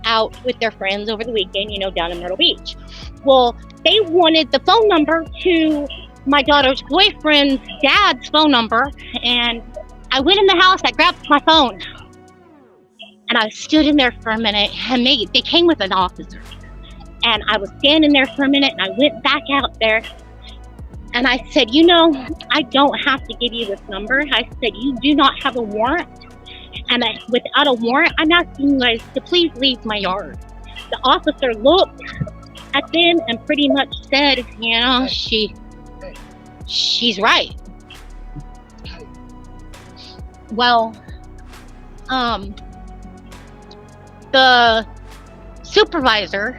out with their friends over the weekend, down in Myrtle Beach. Well, they wanted the phone number to my daughter's boyfriend's dad's phone number, and I went in the house, I grabbed my phone, and I stood in there for a minute, and they came with an officer. And I was standing there for a minute, and I went back out there, and I said, I don't have to give you this number. I said, you do not have a warrant. And without a warrant, I'm asking you guys to please leave my yard. The officer looked at them and pretty much said, she's right. Well, the supervisor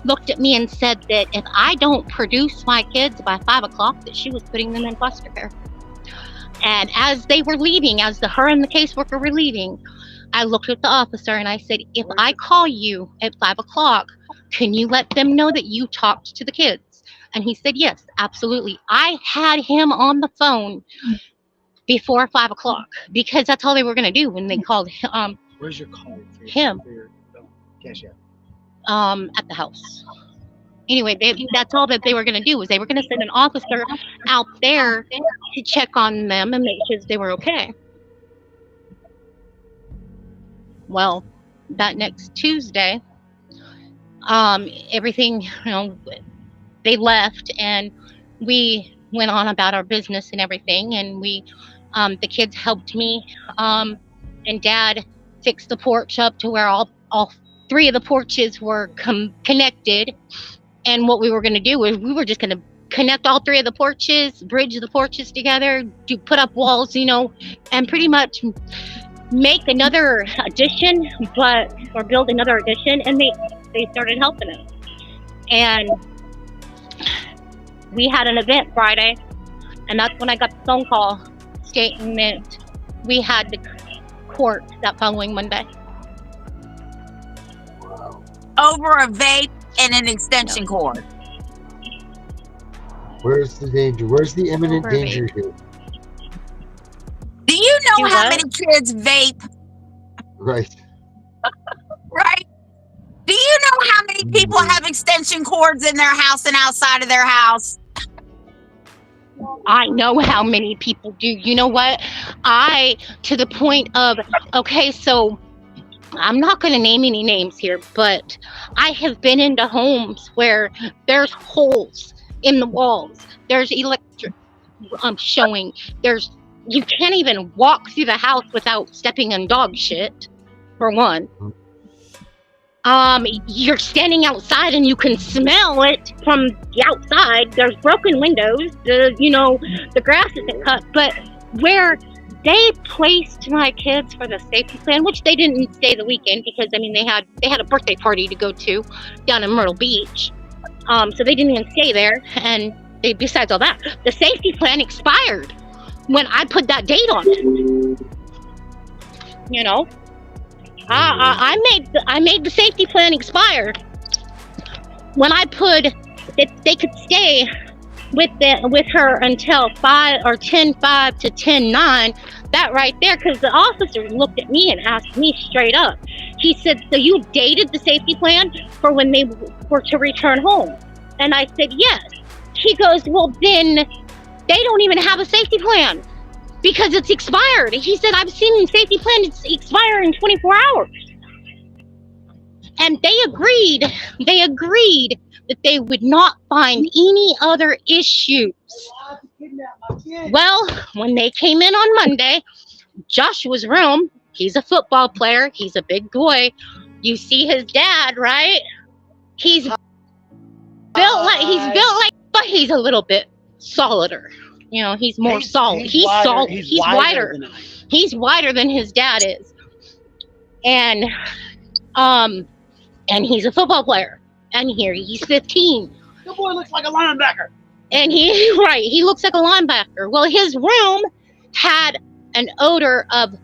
looked at me and said that if I don't produce my kids by 5 o'clock, that she was putting them in foster care. And as they were leaving, her and the caseworker were leaving, I looked at the officer and I said, if I call you at 5 o'clock, can you let them know that you talked to the kids? And he said, yes, absolutely. I had him on the phone before 5 o'clock because that's all they were going to do when they called him. Where's your call? Him. Cash out. At the house. Anyway, that's all that they were going to do, was they were going to send an officer out there to check on them and make sure they were okay. Well, that next Tuesday, everything, they left and we went on about our business and everything. And the kids helped me, and Dad fixed the porch up to where all 3 of the porches were connected. And what we were going to do is we were just going to connect all 3 of the porches, bridge the porches together, put up walls, and pretty much make another addition, or build another addition. And they started helping us. And we had an event Friday, and that's when I got the phone call stating that we had the court that following Monday. Over a vape and an extension cord. Where's the danger? Where's the imminent danger here? Do you know Do how what? many kids vape? Right. Right? Do you know how many people have extension cords in their house and outside of their house? I know how many people do. You know what? To the point of, okay, so I'm not going to name any names here, but I have been into homes where there's holes in the walls. There's electric showing. You can't even walk through the house without stepping in dog shit, for one. You're standing outside and you can smell it from the outside. There's broken windows. The grass isn't cut, but where they placed my kids for the safety plan, which they didn't stay the weekend because they had a birthday party to go to down in Myrtle Beach, so they didn't even stay there. And besides all that, the safety plan expired when I put that date on it. I made the safety plan expire when I put that they could stay with her until 10:05 to 10:09. That right there, because the officer looked at me and asked me straight up. He said, so you dated the safety plan for when they were to return home? And I said, yes. He goes, well, then they don't even have a safety plan because it's expired. He said, I've seen the safety plan, it's expired in 24 hours. And they agreed that they would not find any other issues. Well, when they came in on Monday, Joshua's room, he's a football player, he's a big boy. You see his dad, right? He's built like, but he's a little bit solider. He's more solid. He's wider. He's wider than his dad is. and um, and he's a football player, and here he's 15, Your boy looks like a linebacker. and he looks like a linebacker. Well, his room had an odor of,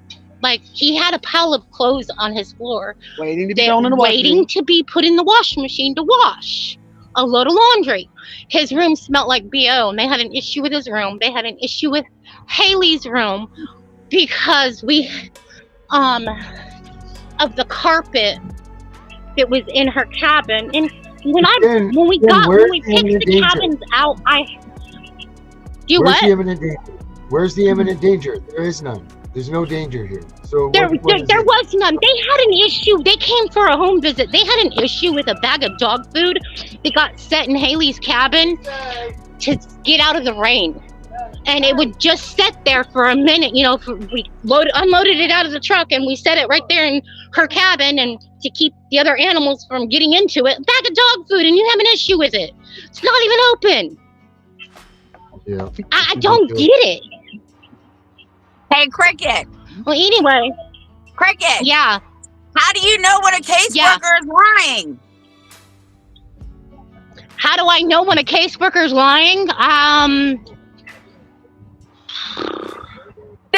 like, he had a pile of clothes on his floor, Waiting to be thrown in the waiting washing. to be put in the washing machine to wash a load of laundry. His room smelled like BO, and they had an issue with his room. They had an issue with Haley's room because of the carpet that was in her cabin. And when we picked the cabins out, Where's the imminent danger? Where's the imminent danger? There is none. There's no danger here. So There was none. They had an issue. They came for a home visit. They had an issue with a bag of dog food that got set in Haley's cabin to get out of the rain. And it would just sit there for a minute. You know, we unloaded it out of the truck and we set it right there in her cabin, and to keep the other animals from getting into it. A bag of dog food, and you have an issue with it. It's not even open. Yeah. I don't get it. Hey, Cricket. Well, anyway. Cricket. Yeah. How do you know when a caseworker is lying? How do I know when a caseworker is lying?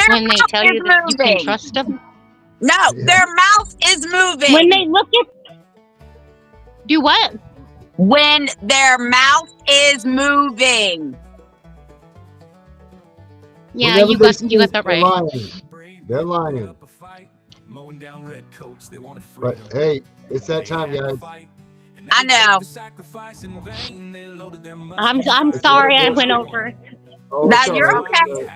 When they tell you that you can trust them. No, their mouth is moving. When they look at. Do what? When their mouth is moving. Yeah, you got that right. They're lying. But hey, it's that time, guys. I know. I'm sorry I went over. Oh, No, you're okay.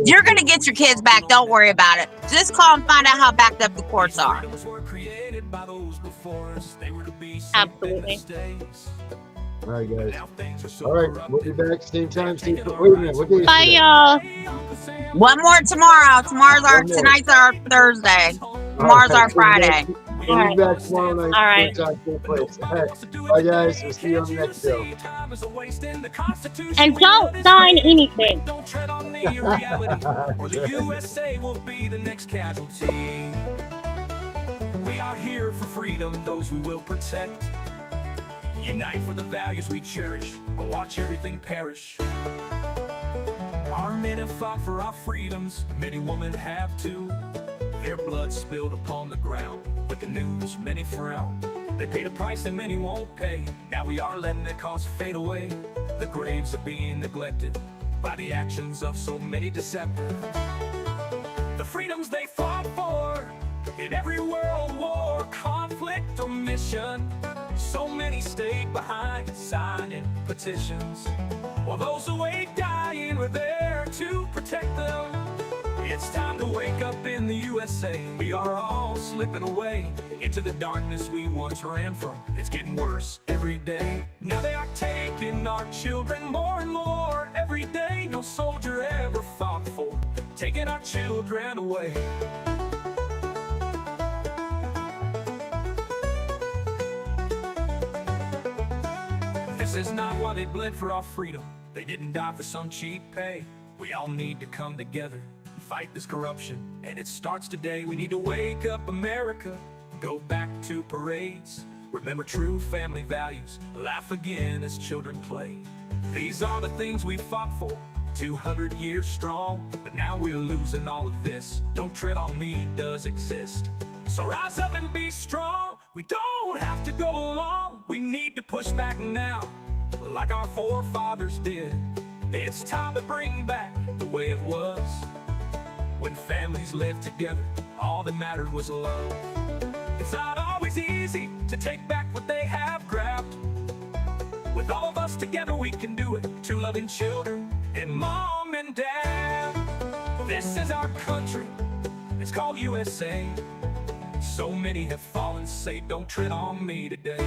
You're going to get your kids back. Don't worry about it. Just call and find out how backed up the courts are. Absolutely. All right, guys. All right, we'll be back same time. Wait a minute. What day is Bye, today? y'all. One more tomorrow. Tonight's our Thursday. Tomorrow's our Friday. We'll be back tomorrow night. All right. Same place. All right. Bye, guys. We'll see you on the next show. And don't sign anything. Don't tread on the reality, or the USA will be the next casualty. We are here for freedom, those we will protect. Unite for the values we cherish, but watch everything perish. Our men have fought for our freedoms, many women have too. Their blood spilled upon the ground, with the news many frown. They paid a price that many won't pay, now we are letting the cause fade away. The graves are being neglected by the actions of so many deceptive. The freedoms they fought for in every world war, conflict or mission. So many stayed behind, signing petitions, while those away dying were there to protect them. It's time to wake up in the USA. We are all slipping away into the darkness we once ran from. It's getting worse every day. Now they are taking our children more and more every day. No soldier ever fought for taking our children away. This is not why they bled for our freedom. They didn't die for some cheap pay. We all need to come together, fight this corruption, and it starts today. We need to wake up America, go back to parades, remember true family values, laugh again as children play. These are the things we fought for, 200 years strong, but now we're losing all of this. Don't tread on me does exist. So rise up and be strong. We don't have to go along. We need to push back now, like our forefathers did. It's time to bring back the way it was, when families lived together, all that mattered was love. It's not always easy to take back what they have grabbed. With all of us together we can do it, two loving children and mom and dad. This is our country, it's called USA. So many have fallen, say don't tread on me today.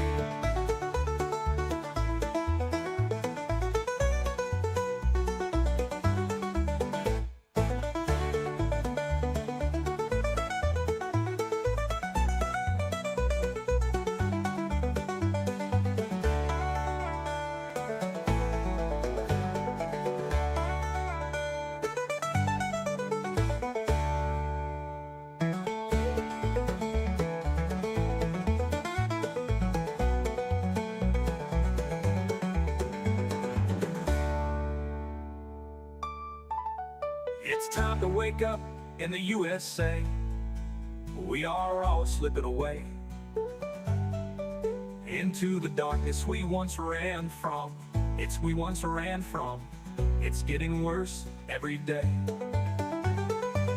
It's time to wake up in the USA. We are all slipping away into the darkness we once ran from. It's getting worse every day.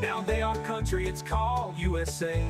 Now they are country, it's called USA.